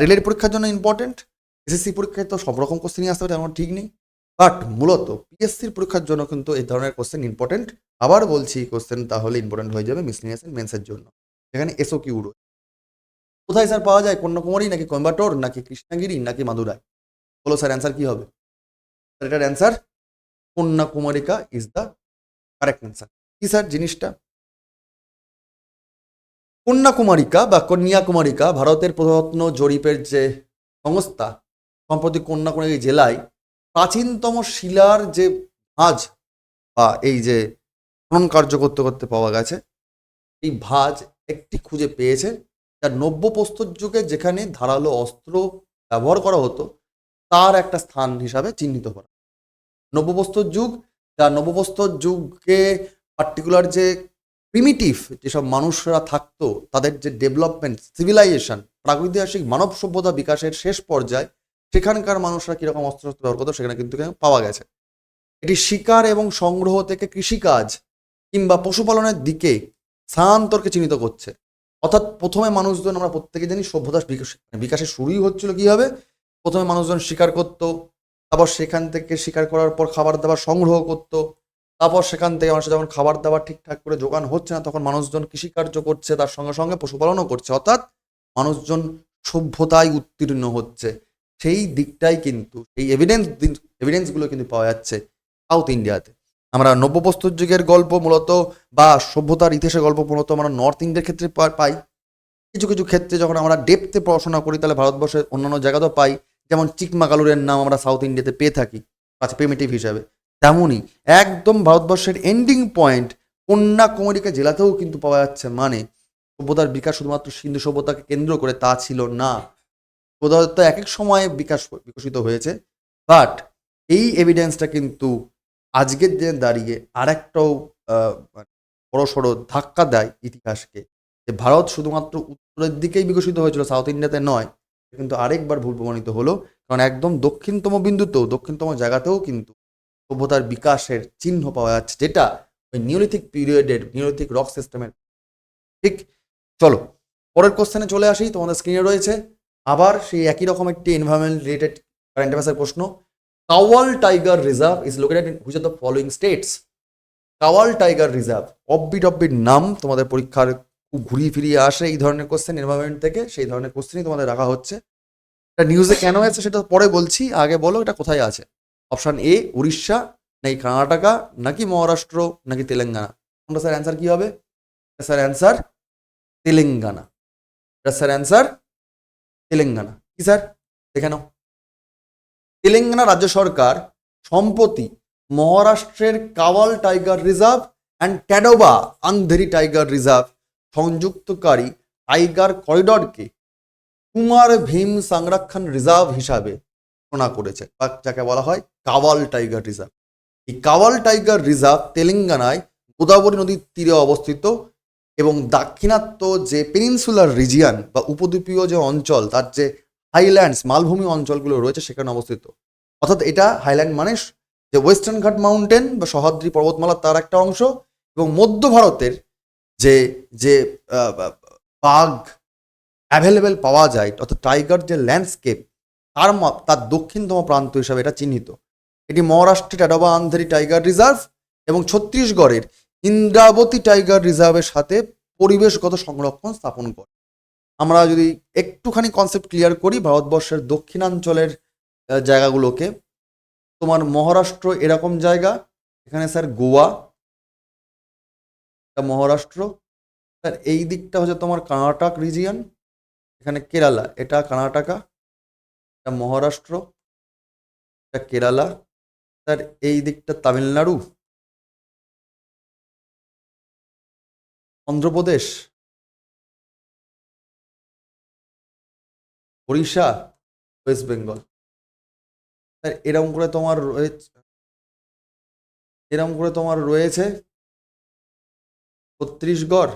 রেলের পরীক্ষার জন্য ইম্পর্টেন্ট, এসএসসি পরীক্ষায় তো সব রকম কোশ্চেনই আসতে পারে, আমার ঠিক নেই, বাট মূলত পিএসসির পরীক্ষার জন্য কিন্তু এই ধরনের কোশ্চেন ইম্পর্টেন্ট। আবার বলছি কোশ্চেন তাহলে ইম্পর্টেন্ট হয়ে যাবে মিসলিনিয়াস এন্ড মেন্সের জন্য, এখানে এসও কিউ রয়েছে। কোথায় স্যার পাওয়া যায়? কন্যাকুমারী, নাকি কোয়েম্বাটোর, নাকি কৃষ্ণাগিরি, নাকি মাদুরাই? বলো স্যার অ্যান্সার কি হবে? এটার answer Kanyakumarika is the correct answer. কি স্যার জিনিসটা? কন্যাকুমারিকা বা কন্যাকুমারিকা ভারতের প্রত্নতত্ত্ব জরিপের যে সংস্থা, সম্প্রতি কন্যাকুমারী জেলায় প্রাচীনতম শিলার যে ভাঁজ বা এই যে খনন কার্য করতে করতে পাওয়া গেছে, এই ভাঁজ একটি খুঁজে পেয়েছে, যার নব্যপ্রস্তর যুগে যেখানে ধারালো অস্ত্র ব্যবহার করা হতো তার একটা স্থান হিসাবে চিহ্নিত করা। নব্যপ্রস্তর যুগ, যা নব্যপ্রস্তর যুগে পার্টিকুলার যে প্রিমিটিভ যেসব মানুষরা থাকতো, তাদের যে ডেভেলপমেন্ট, সিভিলাইজেশন, প্রাগৈতিহাসিক মানব সভ্যতা বিকাশের শেষ পর্যায়ে সেখানকার মানুষরা কীরকম অস্ত্র ব্যবহার করতো সেখানে কিন্তু পাওয়া গেছে। এটি শিকার এবং সংগ্রহ থেকে কৃষিকাজ কিংবা পশুপালনের দিকে স্থানান্তরকে চিহ্নিত করছে। অর্থাৎ প্রথমে মানুষজন, আমরা প্রত্যেকে জানি সভ্যতার বিকাশের শুরুই হচ্ছিল কীভাবে, প্রথমে মানুষজন শিকার করতো, তারপর সেখান থেকে শিকার করার পর খাবার দাবার সংগ্রহ করতো, তারপর সেখান থেকে মানুষের যখন খাবার দাবার ঠিকঠাক করে জোগান হচ্ছে না তখন মানুষজন কৃষিকার্য করছে, তার সঙ্গে সঙ্গে পশুপালনও করছে, অর্থাৎ মানুষজন সভ্যতায় উত্তীর্ণ হচ্ছে। সেই দিকটাই কিন্তু এই এভিডেন্সগুলো কিন্তু পাওয়া যাচ্ছে সাউথ ইন্ডিয়াতে। আমরা নব্যপ্রস্তর যুগের গল্প মূলত বা সভ্যতার ইতিহাসের গল্প মূলত আমরা নর্থ ইন্ডিয়ার ক্ষেত্রে পাই। কিছু কিছু ক্ষেত্রে যখন আমরা ডেপথে পড়াশোনা করি তাহলে ভারতবর্ষের অন্যান্য জায়গাতেও পাই, যেমন চিকমাগালুরের নাম আমরা সাউথ ইন্ডিয়াতে পেয়ে থাকি আচ্ছা প্রিমিটিভ হিসাবে। তেমনই একদম ভারতবর্ষের এন্ডিং পয়েন্ট কন্যাকুমারিকা জেলাতেও কিন্তু পাওয়া যাচ্ছে। মানে সভ্যতার বিকাশ শুধুমাত্র সিন্ধু সভ্যতাকে কেন্দ্র করে তা ছিল না, সভ্যতা এক এক সময়ে বিকশিত হয়েছে, বাট এই এভিডেন্সটা কিন্তু আজকের দিনে দাঁড়িয়ে আর একটাও বড় সড়ো ধাক্কা দেয় ইতিহাসকে, যে ভারত শুধুমাত্র উত্তরের দিকেই বিকশিত হয়েছিল, সাউথ ইন্ডিয়াতে নয়। কিন্তু আরেকবার ভুল প্রমাণিত হলো, কারণ একদম দক্ষিণতম বিন্দুতেও, দক্ষিণতম জায়গাতেও কিন্তু সভ্যতার বিকাশের চিহ্ন পাওয়া যাচ্ছে, যেটা ওই নিওলিথিক পিরিয়ডের নিওলিথিক রক সিস্টেমের। ঠিক, চলো পরের কোশ্চেনে চলে আসি। তোমাদের স্ক্রিনে রয়েছে আবার সেই একই রকম একটি এনভায়রনমেন্ট রিলেটেড কারেন্ট অ্যাফেয়ার্সের প্রশ্ন। Kawal tiger reserve is located in which of the following states? Kawal tiger reserve offbeat নাম, তোমাদের পরীক্ষার খুব ঘুরিয়ে ফিরিয়ে আসে এই ধরনের কোশ্চেন এনভায়রনমেন্ট থেকে, সেই ধরনের কোশ্চেনই তোমাদের রাখা হচ্ছে। এটা নিউজে কেন আছে সেটা পরে বলছি, আগে বলো এটা কোথায় আছে। অপশান এ উড়িষ্যা, নাকি কর্ণাটকা, নাকি মহারাষ্ট্র, নাকি তেলেঙ্গানা? কোনটা স্যার অ্যান্সার কি হবে? Sir answer Telangana. এটা স্যার অ্যান্সার তেলেঙ্গানা। কি স্যার দেখে নাও, তেলেঙ্গানা রাজ্য সরকার সম্প্রতি মহারাষ্ট্রের Kawal tiger reserve and Tadoba Andhari tiger reserve সংযুক্তকারী টাইগার করিডরকে কুমার ভীম সংরক্ষণ রিজার্ভ হিসাবে ঘোষণা করেছে, বা যাকে বলা হয় কাওয়াল টাইগার রিজার্ভ। এই কাওয়াল টাইগার রিজার্ভ তেলেঙ্গানায় গোদাবরী নদীর তীরে অবস্থিত এবং দাক্ষিণাত্য যে পেনিনসুলার রিজিয়ান বা উপদ্বীপীয় যে অঞ্চল, তার যে হাইল্যান্ডস মালভূমি অঞ্চলগুলো রয়েছে সেখানে অবস্থিত। অর্থাৎ এটা হাইল্যান্ড মানে যে ওয়েস্টার্ন ঘাট মাউন্টেন বা সহ্যাদ্রি পর্বতমালা তার একটা অংশ, এবং মধ্য ভারতের যে যে বাঘ অ্যাভেলেবেল পাওয়া যায়, অর্থাৎ টাইগার যে ল্যান্ডস্কেপ তার দক্ষিণতম প্রান্ত হিসাবে এটা চিহ্নিত। এটি মহারাষ্ট্রের টাডোবা আন্ধেরি টাইগার রিজার্ভ এবং ছত্তিশগড়ের ইন্দ্রাবতী টাইগার রিজার্ভের সাথে পরিবেশগত সংরক্ষণ স্থাপন করে। আমরা যদি একটুখানি কনসেপ্ট ক্লিয়ার করি ভারতবর্ষের দক্ষিণাঞ্চলের জায়গাগুলোকে, তোমার মহারাষ্ট্র এরকম জায়গা, এখানে স্যার গোয়া, মহারাষ্ট্র, স্যার এই দিকটা হচ্ছে তোমার কর্ণাটক রিজিয়ন, এখানে কেরালা, এটা কর্ণাটকা, এটা মহারাষ্ট্র, এটা কেরালা, স্যার এই দিকটা তামিলনাড়ু, অন্ধ্রপ্রদেশ, ওড়িশা, ওয়েস্ট বেঙ্গল। স্যার এরকম করে তোমার রয়েছে ছত্তিশগড়,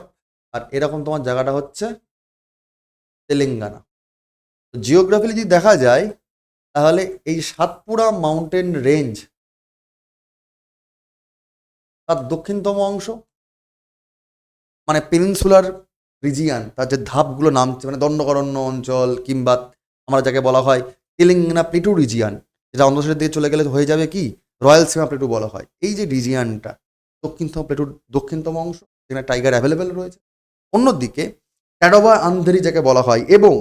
আর এরকম তোমার জায়গাটা হচ্ছে তেলেঙ্গানা। জিওগ্রাফিলি যদি দেখা যায় তাহলে এই সাতপুরা মাউন্টেন রেঞ্জ তার দক্ষিণতম অংশ, মানে পেনিনসুলার রিজিয়ান, তার যে ধাপগুলো নামছে, মানে দণ্ডকারণ্য অঞ্চল, কিংবা আমরা যাকে বলা হয় তেলেঙ্গানা প্লেটু রিজিয়ান, যেটা অন্ধ্রপ্রদেশের দিকে চলে গেলে হয়ে যাবে কি রয়্যালসীমা প্লেটু বলা হয়। এই যে রিজিয়ানটা দক্ষিণতম প্লেটুর দক্ষিণতম অংশ, যেখানে টাইগার অ্যাভেলেবেল রয়েছে। অন্যদিকে টাডোবা আন্ধেরি যাকে বলা হয়, এবং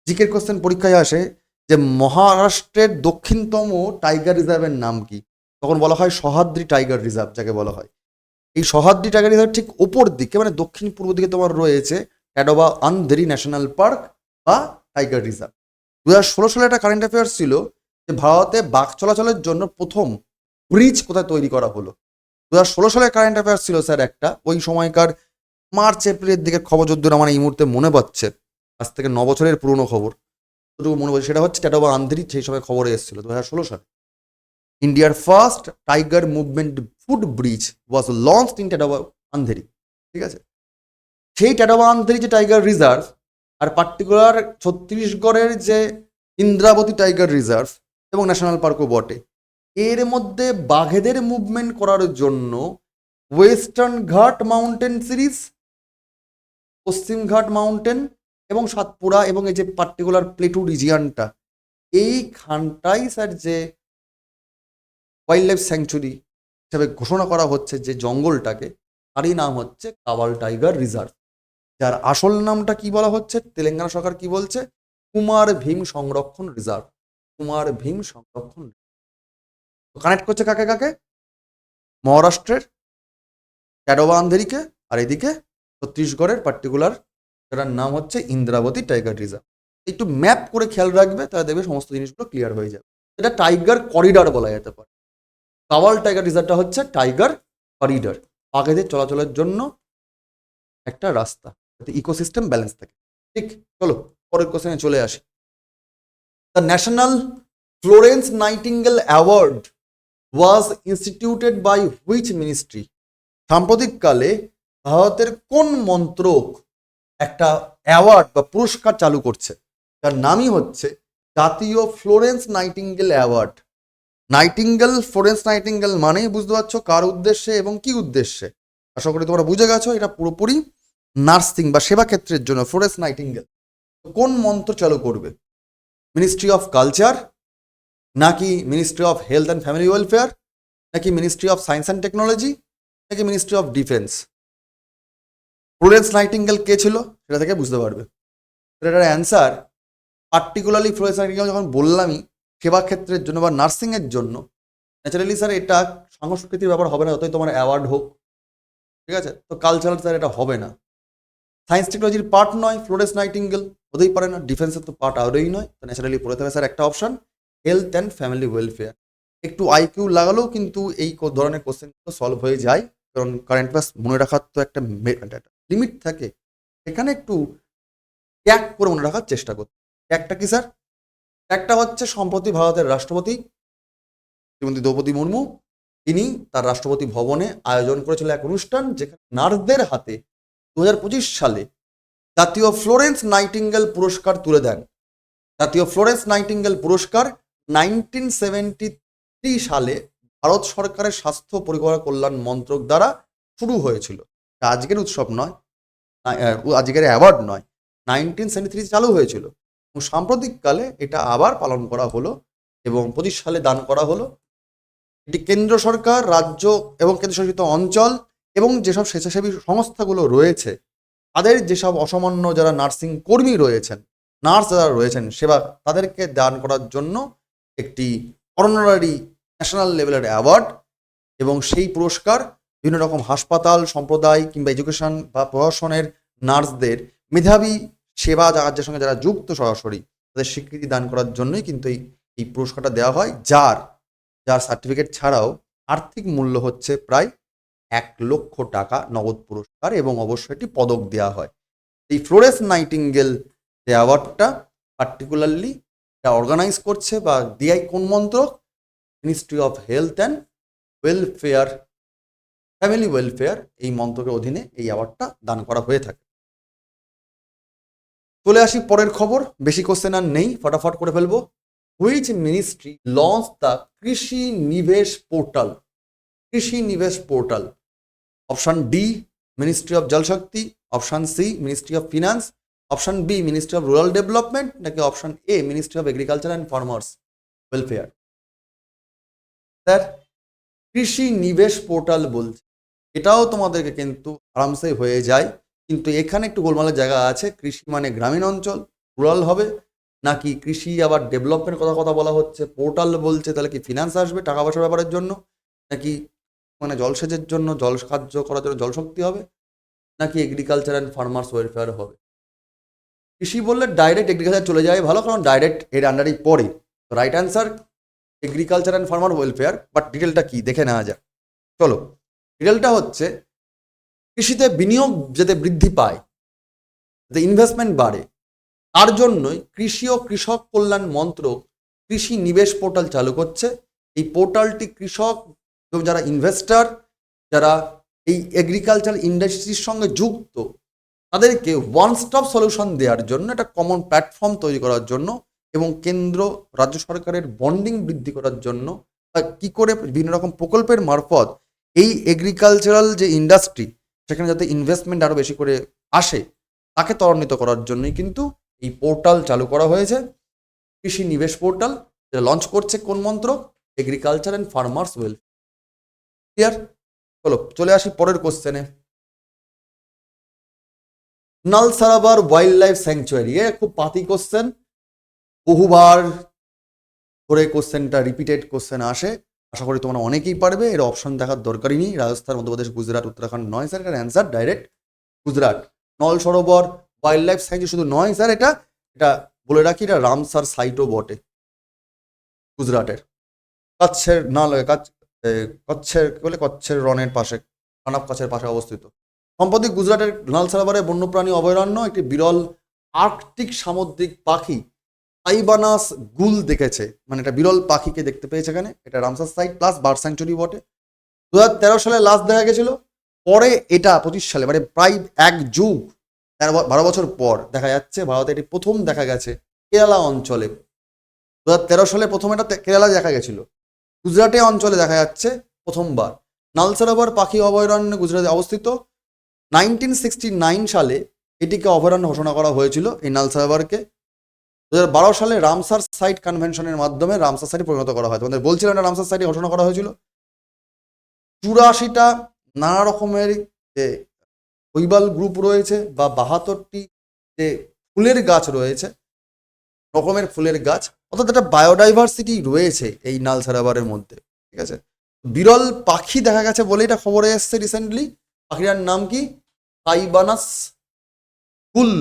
জিকের কোশ্চেন পরীক্ষায় আসে যে মহারাষ্ট্রের দক্ষিণতম টাইগার রিজার্ভের নাম কি, তখন বলা হয় সহ্যাদ্রি টাইগার রিজার্ভ যাকে বলা হয়। এই সহ্যাদ্রি টাইগার রিজার্ভ ঠিক ওপর দিকে, মানে দক্ষিণ পূর্ব দিকে তোমার রয়েছে টাডোবা আন্ধেরি ন্যাশনাল পার্ক বা টাইগার রিজার্ভ। 2016 সালে একটা কারেন্ট অ্যাফেয়ার্স ছিল যে ভারতে বাঘ চলাচলের জন্য প্রথম ব্রিজ কোথায় তৈরি করা হলো। 2016 সালের কারেন্ট অ্যাফেয়ার্স ছিল স্যার একটা, ওই সময়কার মার্চ এপ্রিলের দিকে খবর, যদ্দূর আমার এই মুহূর্তে মনে পাচ্ছে, আজ থেকে 9 বছরের পুরনো খবর, যতটুকু মনে পড়ছে সেটা হচ্ছে টাডোবা আন্ধেরি সেই সময় খবরে এসেছিল 2016 সালে। ইন্ডিয়ার first tiger movement foot bridge was launched in Tadoba Andhari. ঠিক আছে, সেই টাডোবা আন্ধেরি যে টাইগার রিজার্ভ, আর পার্টিকুলার ছত্তিশগড়ের যে ইন্দ্রাবতী টাইগার রিজার্ভ এবং ন্যাশনাল পার্কও বটে, এর মধ্যে বাঘেদের মুভমেন্ট করার জন্য ওয়েস্টার্ন ঘাট মাউন্টেন সিরিজ, পশ্চিম ঘাট মাউন্টেন এবং সাতপুরা এবং এই যে পার্টিকুলার প্লেটু রিজিয়ানটা, এইখানটাই স্যার যে ওয়াইল্ড লাইফ স্যাংচুরি হিসাবে ঘোষণা করা হচ্ছে যে জঙ্গলটাকে, তারই নাম হচ্ছে কাওয়াল টাইগার রিজার্ভ, যার আসল নামটা কি বলা হচ্ছে, তেলেঙ্গানা সরকার কি বলছে, কুমার ভীম সংরক্ষণ রিজার্ভ। কুমার ভীম সংরক্ষণ কানেক্ট করছে কাকে কাকে, মহারাষ্ট্রের টাডোবা আন্ধেরিকে, আর এদিকে ছত্তিশগড়ের পার্টিকুলার যেটার নাম হচ্ছে ইন্দ্রাবতী টাইগার রিজার্ভ। একটু ম্যাপ করে খেয়াল রাখবে, তাহলে দেখবে সমস্ত জিনিসগুলো ক্লিয়ার হয়ে যাবে। এটা টাইগার করিডর বলা যেতে পারে। কাওয়াল টাইগার রিজার্ভটা হচ্ছে টাইগার করিডর, বাঘেদের চলাচলের জন্য একটা রাস্তা, যাতে ইকোসিস্টেম ব্যালেন্স থাকে। ঠিক, চলো পরের কোশ্চেনে চলে আসি। The national Florence Nightingale award was instituted by which ministry? সাম্প্রতিককালে ভারতের কোন মন্ত্রক একটা অ্যাওয়ার্ড বা পুরস্কার চালু করছে, যার নামই হচ্ছে জাতীয় Florence Nightingale award. Nightingale, Florence nightingale মানেই বুঝতে পারছো কার উদ্দেশ্যে এবং কি উদ্দেশ্যে। আশা করি তোমরা বুঝে গেছো, এটা পুরোপুরি নার্সিং বা সেবা ক্ষেত্রের জন্য ফ্লোরেন্স নাইটিঙ্গেল। কোন মন্ত্র চালু করবে? মিনিস্ট্রি অফ কালচার, নাকি ministry of health and family welfare, নাকি ministry of science and technology, নাকি ministry of defence? Florence Nightingale কে ছিল সেটা থেকে বুঝতে পারবে। এটার অ্যান্সার, পার্টিকুলারলি ফ্লোরেন্স নাইটিঙ্গেল যখন বললামই সেবা ক্ষেত্রের জন্য বা নার্সিংয়ের জন্য, ন্যাচারালি স্যার এটা সংস্কৃতির ব্যাপার হবে না, যতই তোমার অ্যাওয়ার্ড হোক। ঠিক আছে, তো কালচারাল স্যার এটা হবে না। সায়েন্স টেকনোলজির পার্ট নয় ফ্লোরেন্স নাইটিঙ্গেল, হতেই পারে না। ডিফেন্সের তো পার্ট আরোই নয়, তো ন্যাচারালি পড়তে হবে স্যার একটা option, health and family welfare. একটু আইকিউ লাগালেও কিন্তু এই ধরনের কোশ্চেনগুলো সলভ হয়ে যায়, কারণ কারেন্ট অ্যাফেয়ার্স মনে রাখার তো একটা লিমিট থাকে। এখানে একটু ট্যাগ করে মনে রাখার চেষ্টা করতে। ট্যাগটা কি স্যার? ট্যাগটা হচ্ছে সম্প্রতি ভারতের রাষ্ট্রপতি শ্রীমতী দ্রৌপদী মুর্মু তিনি তার রাষ্ট্রপতি ভবনে আয়োজন করেছিল এক অনুষ্ঠান, যেখানে নার্সদের হাতে 2025 সালে জাতীয় ফ্লোরেন্স নাইটিঙ্গেল পুরস্কার তুলে দেন। জাতীয় ফ্লোরেন্স নাইটিঙ্গেল পুরস্কার 1973 সালে ভারত সরকারের স্বাস্থ্য পরিবার কল্যাণ মন্ত্রক দ্বারা শুরু হয়েছিল। আজকের উৎসব নয়, আজকের অ্যাওয়ার্ড নয়, 1973 চালু হয়েছিল এবং সাম্প্রতিককালে এটা আবার পালন করা হলো এবং 25 সালে দান করা হলো। এটি কেন্দ্র সরকার, রাজ্য এবং কেন্দ্রশাসিত অঞ্চল এবং যেসব স্বেচ্ছাসেবী সংস্থাগুলো রয়েছে তাদের যেসব অসামান্য যারা নার্সিং কর্মী রয়েছেন, নার্স যারা রয়েছেন সেবা, তাদেরকে দান করার জন্য একটি অনারারি ন্যাশনাল লেভেলের অ্যাওয়ার্ড। এবং সেই পুরস্কার বিভিন্ন রকম হাসপাতাল, সম্প্রদায় কিংবা এডুকেশন বা প্রশাসনের নার্সদের মেধাবী সেবা কার্যের সঙ্গে যারা যুক্ত সরাসরি, তাদের স্বীকৃতি দান করার জন্যই কিন্তু এই পুরস্কারটা দেওয়া হয়, যার সার্টিফিকেট ছাড়াও আর্থিক মূল্য হচ্ছে প্রায় 1 লক্ষ টাকা নগদ পুরস্কার এবং অবশ্যই একটি পদক দেওয়া হয়। এই ফ্লোরেন্স নাইটিঙ্গেল যে অ্যাওয়ার্ডটা পার্টিকুলারলি অর্গানাইজ করছে বা দেয় কোন মন্ত্রক? Ministry of health and welfare, family welfare, এই মন্ত্রকের অধীনে এই অ্যাওয়ার্ডটা দান করা হয়ে থাকে। চলে আসি পরের খবর, বেশি কোশ্চেন আর নেই, ফটাফট করে ফেলবো। হুইচ মিনিস্ট্রি লঞ্চ দ্য কৃষি Nivesh portal? Krishi Nivesh portal. Option D ministry of Jal Shakti, option C ministry of finance, option B ministry of rural development, নাকি option A ministry of agriculture and farmers welfare? Sir, Krishi Nivesh portal বলছে, এটাও তোমাদেরকে কিন্তু আরামসে হয়ে যায়, কিন্তু এখানে একটু গোলমালের জায়গা আছে। কৃষি মানে গ্রামীণ অঞ্চল, রুরাল হবে, নাকি কৃষি আবার ডেভেলপমেন্ট কথা বলা হচ্ছে, পোর্টাল বলছে, তাহলে কি ফিনান্স আসবে টাকা পয়সার ব্যাপারের জন্য, নাকি মানে জলসেচের জন্য, জল সাহায্য করার জন্য জলশক্তি হবে, নাকি এগ্রিকালচার অ্যান্ড ফার্মার্স ওয়েলফেয়ার হবে? কৃষি বললে ডাইরেক্ট এগ্রিকালচার চলে যায় ভালো, কারণ ডাইরেক্ট এর আন্ডারেই পড়ে। তো right answer agriculture and farmer welfare. But ডিটেলটা কি দেখে নেওয়া যাক, চলো। ডিটেলটা হচ্ছে কৃষিতে বিনিয়োগ যাতে বৃদ্ধি পায়, যাতে ইনভেস্টমেন্ট বাড়ে, তার জন্যই কৃষি ও কৃষক কল্যাণ মন্ত্রক কৃষি নিবেশ পোর্টাল চালু করছে। এই পোর্টালটি কৃষক এবং যারা ইনভেস্টর, যারা এই এগ্রিকালচার ইন্ডাস্ট্রির সঙ্গে যুক্ত, তাদেরকে ওয়ান স্টপ সলিউশন দেওয়ার জন্য, একটা কমন প্ল্যাটফর্ম তৈরি করার জন্য এবং কেন্দ্র রাজ্য সরকারের বন্ডিং বৃদ্ধি করার জন্য, কি করে বিভিন্ন রকম প্রকল্পের মারফত এই এগ্রিকালচারাল যে ইন্ডাস্ট্রি সেখানে যাতে ইনভেস্টমেন্ট আরও বেশি করে আসে, তাকে ত্বরান্বিত করার জন্যই কিন্তু এই পোর্টাল চালু করা হয়েছে, কৃষি নিবেশ পোর্টাল, যেটা লঞ্চ করছে কোন মন্ত্রক? Agriculture and farmers welfare. Clear? চলো চলে আসি পরের কোশ্চেনে। নালসারাবার ওয়াইল্ড লাইফ স্যাংচুয়ারি, এ খুব পাতি কোশ্চেন, বহুবার করে কোশ্চেনটা রিপিটেড কোশ্চেন আসে, আশা করি তোমরা অনেকেই পারবে। এর অপশন দেখার দরকারই নেই, রাজস্থান, মধ্যপ্রদেশ, গুজরাট, উত্তরাখণ্ড নয় স্যার, এটার অ্যান্সার ডাইরেক্ট গুজরাট। নল সরোবর ওয়াইল্ড লাইফ স্যাংচুয়ারি শুধু নয় স্যার, এটা বলে রাখি, এটা রামসার সাইটও বটে গুজরাটের, কচ্ছের কচ্ছের রনের পাশে, কানাপ কচ্ছের পাশে অবস্থিত। সম্প্রতি গুজরাটের নালসারাবারে বন্যপ্রাণী অভয়ারণ্য একটি বিরল আর্কটিক সামুদ্রিক পাখি আইবানাস গুল দেখেছে, মানে এটা বিরল পাখিকে দেখতে পেয়েছে এখানে। এটা Ramsar site plus bird sanctuary বটে। 2013 সালে লাস্ট দেখা গেছিল, পরে এটা 25 সালে, মানে প্রায় 1 যুগ 12 বছর পর দেখা যাচ্ছে ভারতে এটি প্রথম দেখা গেছে কেরালা অঞ্চলে। 2013 সালে প্রথম এটা কেরালা দেখা গেছিল, গুজরাটে অঞ্চলে দেখা যাচ্ছে প্রথমবার। নালসারাবার পাখি অভয়ারণ্য গুজরাটে অবস্থিত। 1969 সালে এটিকে অভয়ারণ্য ঘোষণা করা হয়েছিল এই নালসারাবারকে। 2012 সালে রামসার সাইট কনভেনশনের মাধ্যমে রামসার সাইটে পরিণত করা হয়। তোমাদের বলছিলাম না, রামসার সাইটে ঘোষণা করা হয়েছিল। 84টা নানা রকমের যে শৈবাল গ্রুপ রয়েছে বা 72টি যে ফুলের গাছ রয়েছে, রকমের ফুলের গাছ, অর্থাৎ একটা বায়োডাইভার্সিটি রয়েছে এই নালসারাবারের মধ্যে, ঠিক আছে। বিরল পাখি দেখা গেছে বলে এটা খবরে এসছে রিসেন্টলি। পাখিটার নাম কি? আইবানাস গুল,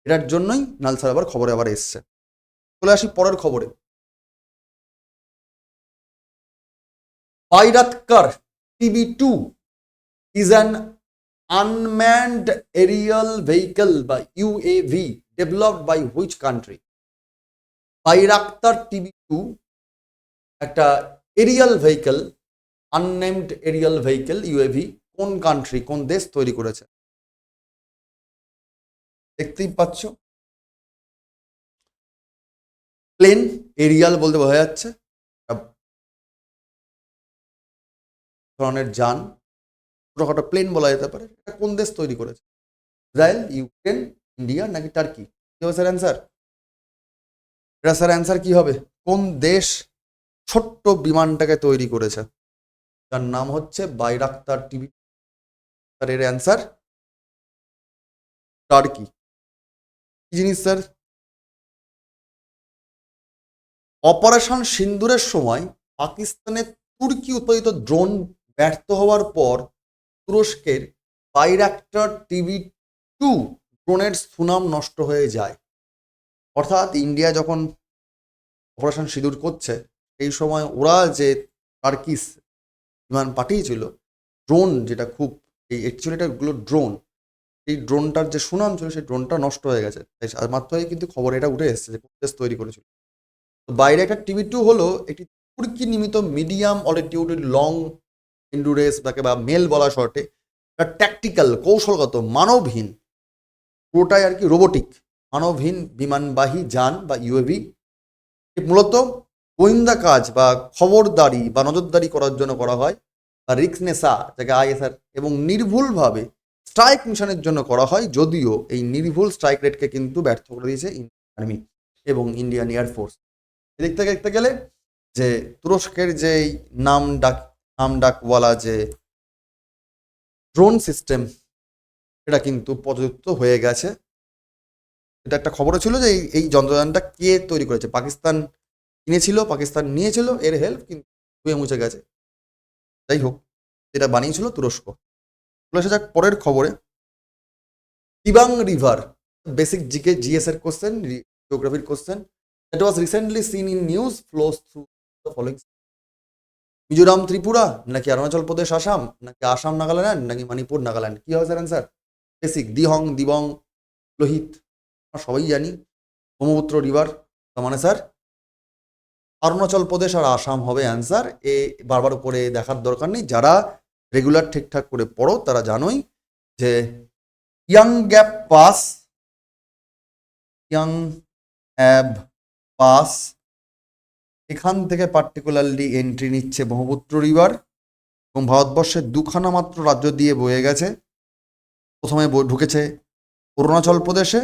এটার জন্যই নালসারাবার খবরে আবার এসছে। চলে আসি পরের খবরে। Bayraktar TB2 is an unmanned aerial vehicle বা UAV developed by which country? Bayraktar TB2 একটা aerial vehicle, unnamed aerial vehicle UAV, কোন কান্ট্রি, কোন দেশ তৈরি করেছে? দেখতেই পাচ্ছ, প্লেন, এরিয়াল বলতে বোঝা যাচ্ছে ধরনের যান, ছোটখাটো প্লেন বলা যেতে পারে। এটা কোন দেশ তৈরি করেছে? ইসরায়েল, ইউক্রেন, ইন্ডিয়া নাকি টার্কি? কি হবে স্যার অ্যান্সার? এটা স্যার অ্যান্সার কি হবে? কোন দেশ ছোট্ট বিমানটাকে তৈরি করেছে? তার নাম হচ্ছে বাইরাক্তার TB। স্যার এর অ্যান্সার টার্কি। কি জিনিস স্যার? অপারেশন সিন্দুরের সময় পাকিস্তানের তুর্কি উৎপাদিত ড্রোন ব্যর্থ হওয়ার পর তুরস্কের বাইরাক্টার TB2 ড্রোনের সুনাম নষ্ট হয়ে যায়। অর্থাৎ ইন্ডিয়া যখন অপারেশন সিঁদুর করছে এই সময় ওরা যে টার্কিস বিমান পাঠিয়েছিল, ড্রোন যেটা খুব, এই অ্যাকচুয়ালি এটাগুলো ড্রোন, এই ড্রোনটার যে সুনাম ছিল সেই ড্রোনটা নষ্ট হয়ে গেছে। তাই মাত্রই কিন্তু খবর এটা উঠে এসেছে যে কোন দেশ তৈরি করেছিল। তো বাইরাক্টার TB2 হলো একটি তুর্কি নির্মিত মিডিয়াম অল্টিটিউড লং এন্ডুরেন্স বা মেল বলা শর্টে ট্যাকটিক্যাল, কৌশলগত, মানবহীন, পুরোটাই আর কি রোবোটিক মানবহীন বিমানবাহী যান বা ইউএভি। মূলত গোয়েন্দা কাজ বা খবরদারি বা নজরদারি করার জন্য করা হয়, বা রিক্স নেশা যাকে ISR, এবং নির্ভুলভাবে স্ট্রাইক মিশনের জন্য করা হয়। যদিও এই নির্ভুল স্ট্রাইক রেটকে কিন্তু ব্যর্থ করে দিয়েছে ইন্ডিয়ান আর্মি এবং ইন্ডিয়ান এয়ারফোর্স। এদিক থেকে দেখতে গেলে যে তুরস্কের যে নাম ডাকওয়ালা যে ড্রোন সিস্টেম, এটা কিন্তু পর্যুক্ত হয়ে গেছে। এটা একটা খবরও ছিল যে এই যন্ত্রযানটা কে তৈরি করেছে। পাকিস্তান কিনেছিল, পাকিস্তান নিয়েছিল, এর হেল্প কিন্তু ধুয়ে মুছে গেছে। যাই হোক, এটা বানিয়েছিল তুরস্ক। চলে আসা যাক পরের খবরে। দিবাং রিভার, বেসিক GS এর কোশ্চেন, জিওগ্রাফির question. It was recently seen in news flows through the following: Mizoram, Tripura নাকি অরুণাচল প্রদেশ, আসাম নাকি আসাম নাগাল্যান্ড নাকি মণিপুর নাগাল্যান্ড? কি হবে স্যার অ্যান্সার? বেসিক, দিহং, দিবং, লোহিত, আমরা সবাই জানি ব্রহ্মপুত্র রিভার। তার মানে স্যার অরুণাচল প্রদেশ আর আসাম হবে অ্যান্সার। এ বারবার করে দেখার দরকার নেই, যারা রেগুলার ঠিকঠাক করে পড়ো তারা জানোই যে ইয়াং গ্যাপ পাস, ইয়াং অ্যাব পাস, এখান থেকে পার্টিকুলারলি এন্ট্রি নিচ্ছে ব্রহ্মপুত্র রিভার এবং ভারতবর্ষের দুখানা মাত্র রাজ্য দিয়ে বয়ে গেছে। প্রথমে ঢুকেছে অরুণাচল প্রদেশে,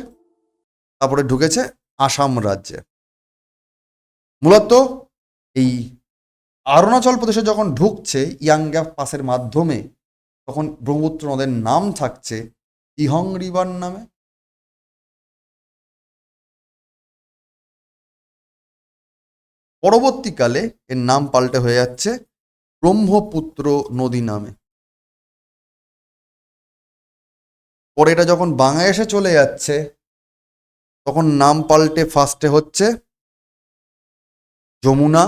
তারপরে ঢুকেছে আসাম রাজ্যে। মূলত এই অরুণাচল প্রদেশে যখন ঢুকছে ইয়াং গ্যাপ পাসের মাধ্যমে, তখন ব্রহ্মপুত্র নদের নাম থাকছে দিহং রিভার নামে। পরবর্তীকালে এর নাম পাল্টে হয়ে যাচ্ছে ব্রহ্মপুত্র নদী নামে। পরে এটা যখন বাংলাদেশে চলে যাচ্ছে তখন নাম পাল্টে ফার্স্টে হচ্ছে যমুনা,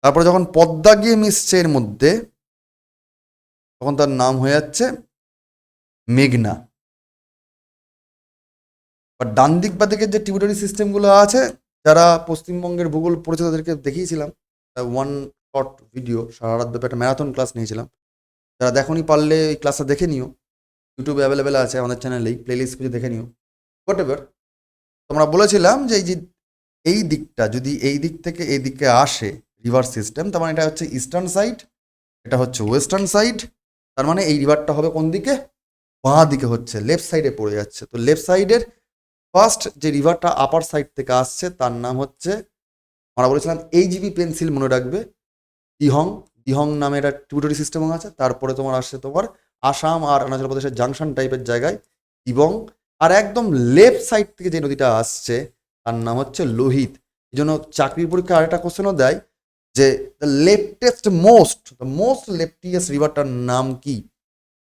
তারপরে যখন পদ্মা গিয়ে মিশছে এর মধ্যে তখন তার নাম হয়ে যাচ্ছে মেঘনা। বা ডান দিক বা দিকের যে ট্রিবিউটারি সিস্টেমগুলো আছে, যারা পশ্চিমবঙ্গের ভূগোল পড়েছে তাদেরকে দেখিয়েছিলাম ওয়ান শর্ট ভিডিও, সারা রাত ব্যাপী একটা ম্যারাথন ক্লাস নিয়েছিলাম। যারা দেখোনি পারলে এই ক্লাসটা দেখে নিও, ইউটিউবে অ্যাভেলেবেল আছে আমাদের চ্যানেলেই, প্লেলিস্ট কিছু দেখে নিও। হোয়াট এভার, তোমরা বলেছিলাম যে এই দিকটা যদি এই দিক থেকে এই দিকে আসে রিভার সিস্টেম, তার মানে এটা হচ্ছে ইস্টার্ন সাইড, এটা হচ্ছে ওয়েস্টার্ন সাইড। তার মানে এই রিভারটা হবে কোন দিকে? বাঁ দিকে হচ্ছে, লেফট সাইডে পড়ে যাচ্ছে। তো লেফট সাইডের ফার্স্ট যে রিভারটা আপার সাইড থেকে আসছে তার নাম হচ্ছে, আমরা বলেছিলাম এইচবি পেন্সিল, মনে রাখবে, দিহং। দিহং নামে একটা ট্রিবিউটারি সিস্টেমও আছে। তারপরে তোমার আসছে তোমার আসাম আর অরুণাচল প্রদেশের জাংশন টাইপের জায়গায় দিবং। আর একদম লেফট সাইড থেকে যে নদীটা আসছে তার নাম হচ্ছে লোহিত। এই জন্য চাকরির পরীক্ষায় আরেকটা কোশ্চেনও দেয় যে দ্য মোস্ট লেফটিয়েস্ট রিভারটার নাম কি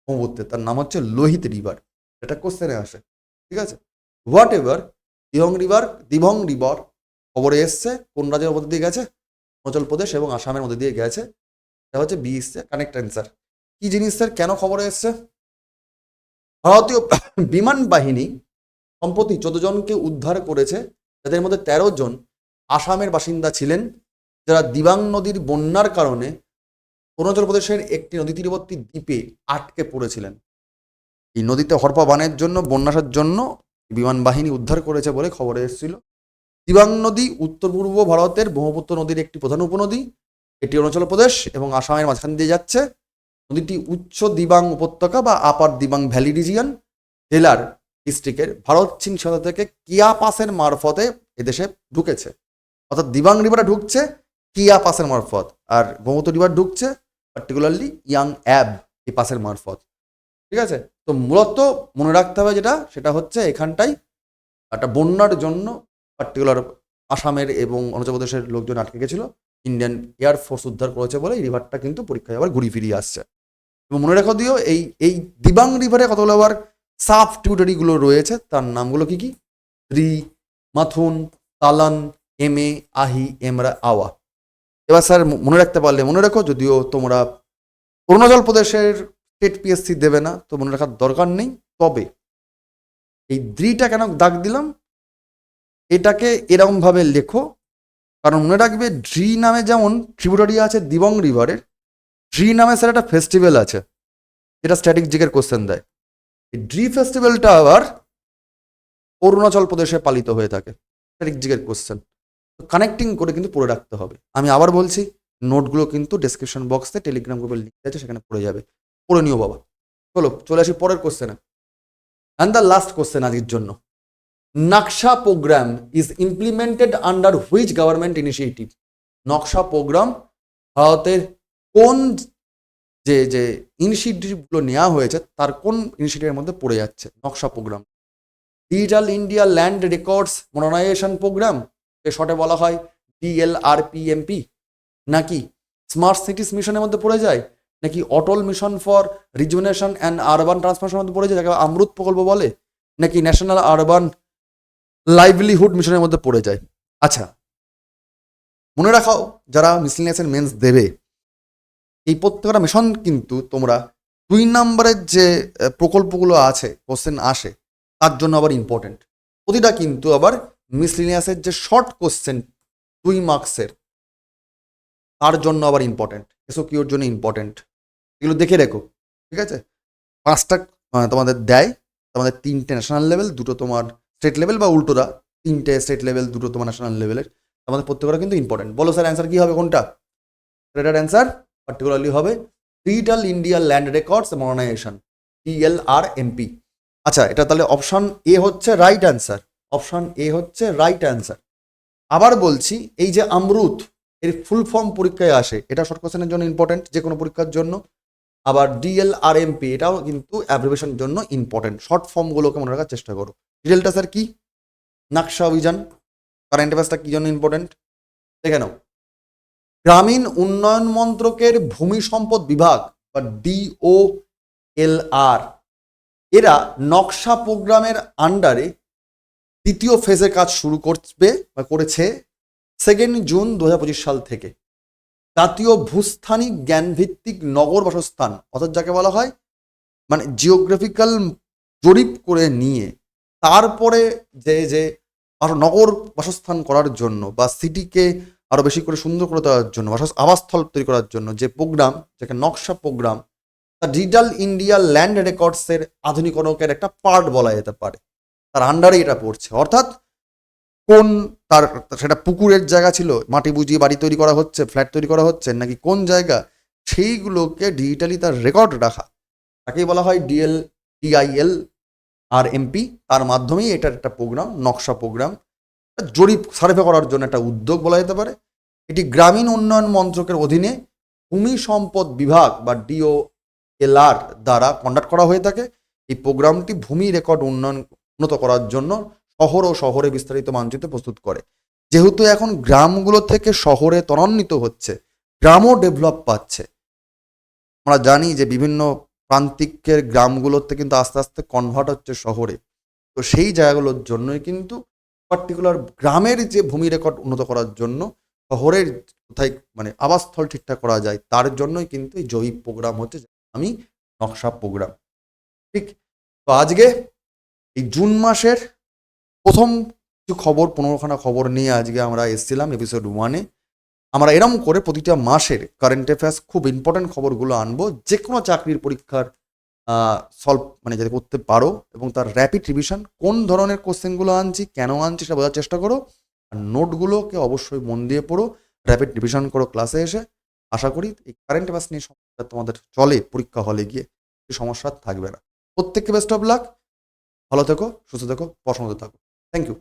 ব্রহ্মপুত্রের? তার নাম হচ্ছে লোহিত রিভার। এটা কোশ্চেনে আসে, ঠিক আছে? হোয়াট এভার, দিবং রিভার খবরে এসছে কোন রাজ্যের মধ্যে দিয়ে গেছে? অরুণাচল প্রদেশ এবং আসামের মধ্যে দিয়ে গেছে। এটা হচ্ছে বি ইস কানেক্ট অ্যান্সার। কি জিনিস স্যার, কেন খবরে এসছে? ভারতীয় বিমান বাহিনী সম্প্রতি 14 জনকে উদ্ধার করেছে, যাদের মধ্যে 13 জন আসামের বাসিন্দা ছিলেন, যারা দিবাং নদীর বন্যার কারণে অরুণাচল প্রদেশের একটি নদী তীরবর্তী দ্বীপে আটকে পড়েছিলেন। এই নদীতে হরপা বানের জন্য, বন্যাসার জন্য বিমান বাহিনী উদ্ধার করেছে বলে খবরে এসেছিল। দিবাং নদী উত্তর পূর্ব ভারতের ব্রহ্মপুত্র নদীর একটি প্রধান উপনদী। এটি অরুণাচল প্রদেশ এবং আসামের মাঝখান দিয়ে যাচ্ছে। নদীটি উচ্চ দিবাং উপত্যকা বা আপার দিবাং ভ্যালি রিজিয়ন জেলার ডিস্ট্রিক্টের ভারত চীন সীমান্ত থেকে কিয়া পাসের মারফতে এদেশে ঢুকেছে। অর্থাৎ দিবাং রিভারে ঢুকছে কিয়া পাসের মারফত, আর ব্রহ্মপুত্র রিভার ঢুকছে পার্টিকুলারলি ইয়াং অ্যাব এই পাসের মারফত। ঠিক আছে, তো মূলত মনে রাখতে হবে যেটা, সেটা হচ্ছে এখানটাই একটা বন্যার জন্য পার্টিকুলার আসামের এবং অরুণাচল প্রদেশের লোকজন আটকে গেছিল। ইন্ডিয়ান এয়ারফোর্স উদ্ধার করেছে বলে এই রিভারটা কিন্তু পরীক্ষায় আবার ঘুরি ফিরিয়ে আসছে। এবং মনে রেখো দিও, এই দিবাং রিভারে কতগুলো আবার সাব টিউটারিগুলো রয়েছে, তার নামগুলো কি কি? রি, মাথুন, তালান, এমে, আহি, এমরা, আওয়া। এবার স্যার মনে রাখতে পারলে মনে রাখো, যদিও তোমরা অরুণাচল প্রদেশের স্টেট পিএসসি দেবে না তো মনে রাখার দরকার নেই। তবে এই দ্রিটা কেন দাগ দিলাম, এটাকে এরকমভাবে লেখো, কারণ মনে রাখবে ড্রি নামে যেমন ট্রিবিউটারি আছে দিবং রিভারের, ড্রি নামে স্যার একটা ফেস্টিভ্যাল আছে যেটা স্ট্যাটিক জিকের কোশ্চেন দেয়। এই ড্রি ফেস্টিভ্যালটা আবার অরুণাচল প্রদেশে পালিত হয়ে থাকে, স্ট্যাটিক জিকের কোশ্চেন। কানেক্টিং করে কিন্তু পড়ে রাখতে হবে। আমি আবার বলছি, নোটগুলো কিন্তু ডেসক্রিপশন বক্সে টেলিগ্রাম গ্রুপের লিঙ্ক আছে, সেখানে পড়ে যাবে, পড়ে নিও বাবা। চলো চলে আসি পরের কোশ্চেনে। অ্যান্ড দ্য লাস্ট কোশ্চেন আজকের জন্য, নকশা programme is implemented under which government initiative? নকশা প্রোগ্রাম ভারতের কোন যে ইনিশিয়েটিভগুলো নেওয়া হয়েছে তার কোন ইনিশিয়েটিভের মধ্যে পড়ে যাচ্ছে Naksha programme? Digital India land records modernisation programme, এ শর্টে বলা হয় DLRPMP, নাকি স্মার্ট সিটিস মিশনের মধ্যে পড়ে যায়, নাকি অটল মিশন ফর রিজুনেশন অ্যান্ড আরবান ট্রান্সফরমেশনের মধ্যে পড়ে যায়, যাকে অমৃত প্রকল্প বলে, নাকি ন্যাশনাল আরবান লাইভলিহুড মিশনের মধ্যে পড়ে যায়? আচ্ছা, মনে রাখাও যারা মিসলিনিয়াসের মেন্স দেবে, এই প্রত্যেকটা মিশন কিন্তু তোমরা 2 নম্বরের যে প্রকল্পগুলো আছে, কোশ্চেন আসে, তার জন্য আবার ইম্পর্টেন্ট। প্রতিটা কিন্তু আবার মিসলিনিয়াসের যে শর্ট কোশ্চেন 2 মার্কসের, তার জন্য আবার ইম্পর্টেন্ট, এসওকিউর জন্য ইম্পর্টেন্ট। এগুলো দেখে রেখো, ঠিক আছে? 5টা তোমাদের দেয়, তোমাদের 3টে ন্যাশনাল লেভেল, 2টো তোমার স্টেট লেভেল, বা উল্টোটা 3টে স্টেট লেভেল, 2টো তোমার ন্যাশনাল লেভেলের। আমাদের প্রত্যেকটা কিন্তু ইম্পর্টেন্ট। বলো স্যার অ্যান্সার কি হবে, কোনটা? এটার অ্যান্সার পার্টিকুলারলি হবে digital India land records modernisation, DLRMP। আচ্ছা, এটা তাহলে অপশন এ হচ্ছে রাইট অ্যান্সার, অপশন এ হচ্ছে রাইট অ্যান্সার। আবার বলছি, এই যে আমরুত, এর ফুল ফর্ম পরীক্ষায় আসে, এটা শর্ট কোশ্চেনের জন্য ইম্পর্টেন্ট, যে কোনো পরীক্ষার জন্য। আবার DLRMP এটাও কিন্তু অ্যাব্রিভিয়েশনের জন্য ইম্পর্টেন্ট। শর্ট ফর্মগুলোকে মনে রাখার চেষ্টা করো। ডিটেলটা স্যার কি? নকশা অভিযান, কারেন্ট অ্যাফেয়ার্সটা কি জন্য ইম্পর্টেন্ট দেখে নাও। গ্রামীণ উন্নয়ন মন্ত্রকের ভূমি সম্পদ বিভাগ বা DOLR, এরা নকশা প্রোগ্রামের আন্ডারে দ্বিতীয় ফেজের কাজ শুরু করবে বা করেছে 2 জুন 2025 সাল থেকে। জাতীয় ভূস্থানিক জ্ঞানভিত্তিক নগর বাসস্থান, অর্থাৎ যাকে বলা হয় মানে জিওগ্রাফিক্যাল জরিপ করে নিয়ে তারপরে যে নগর বাসস্থান করার জন্য বা সিটিকে আরো বেশি করে সুন্দর করে দেওয়ার জন্য, আবাসস্থল তৈরি করার জন্য যে প্রোগ্রাম, যাকে নকশা প্রোগ্রাম, তা ডিজিটাল ইন্ডিয়া ল্যান্ড রেকর্ডসের আধুনিকরণের একটা পার্ট বলা যেতে পারে। তার আন্ডারে এটা পড়ছে। অর্থাৎ কোন তার সেটা পুকুরের জায়গা ছিল, মাটি বুঝিয়ে বাড়ি তৈরি করা হচ্ছে, ফ্ল্যাট তৈরি করা হচ্ছে, নাকি কোন জায়গা, সেইগুলোকে ডিজিটালি তার রেকর্ড রাখা, তাকেই বলা হয় DLRMP। তার মাধ্যমেই এটার একটা প্রোগ্রাম, নকশা প্রোগ্রাম, জরিপ সার্ভে করার জন্য একটা উদ্যোগ বলা যেতে পারে। এটি গ্রামীণ উন্নয়ন মন্ত্রকের অধীনে ভূমি সম্পদ বিভাগ বা DOLR দ্বারা কন্ডাক্ট করা হয়ে থাকে। এই প্রোগ্রামটি ভূমি রেকর্ড উন্নত করার জন্য শহর ও শহরে বিস্তারিত মানচিত্র প্রস্তুত করে। যেহেতু এখন গ্রামগুলো থেকে শহরে ত্বরান্বিত হচ্ছে, গ্রামও ডেভেলপ পাচ্ছে, আমরা জানি যে বিভিন্ন প্রান্তিকের গ্রামগুলোতে কিন্তু আস্তে আস্তে কনভার্ট হচ্ছে শহরে। তো সেই জায়গাগুলোর জন্যই কিন্তু পার্টিকুলার গ্রামের যে ভূমি রেকর্ড উন্নত করার জন্য শহরের কোথায় মানে আবাসস্থল ঠিকঠাক করা যায়, তার জন্যই কিন্তু এই জয়ী প্রোগ্রাম হচ্ছে, আমি নকশা প্রোগ্রাম। ঠিক। তো আজকে এই জুন মাসের প্রথম কিছু খবর, 15খানা খবর নিয়ে আজকে আমরা এসেছিলাম এপিসোড 1-এ। আমরা এরম করে প্রতিটা মাসের কারেন্ট অ্যাফেয়ার্স, খুব ইম্পর্টেন্ট খবরগুলো আনবো, যে কোনো চাকরির পরীক্ষার সলভ মানে যাতে করতে পারো, এবং তার র্যাপিড রিভিশন, কোন ধরনের কোশ্চেনগুলো আনছি, কেন আনছি সেটা বোঝার চেষ্টা করো। আর নোটগুলোকে অবশ্যই মন দিয়ে পড়ো, র্যাপিড রিভিশন করো ক্লাসে এসে। আশা করি এই কারেন্ট অ্যাফেয়ার্স নিয়ে সমস্যা তোমাদের চলে পরীক্ষা হলে গিয়ে, এই সমস্যা থাকবে না। প্রত্যেককে বেস্ট অফ লাক। ভালো থেকো, সুস্থ থেকো, পড়াশোনাতে থাকো। Thank you.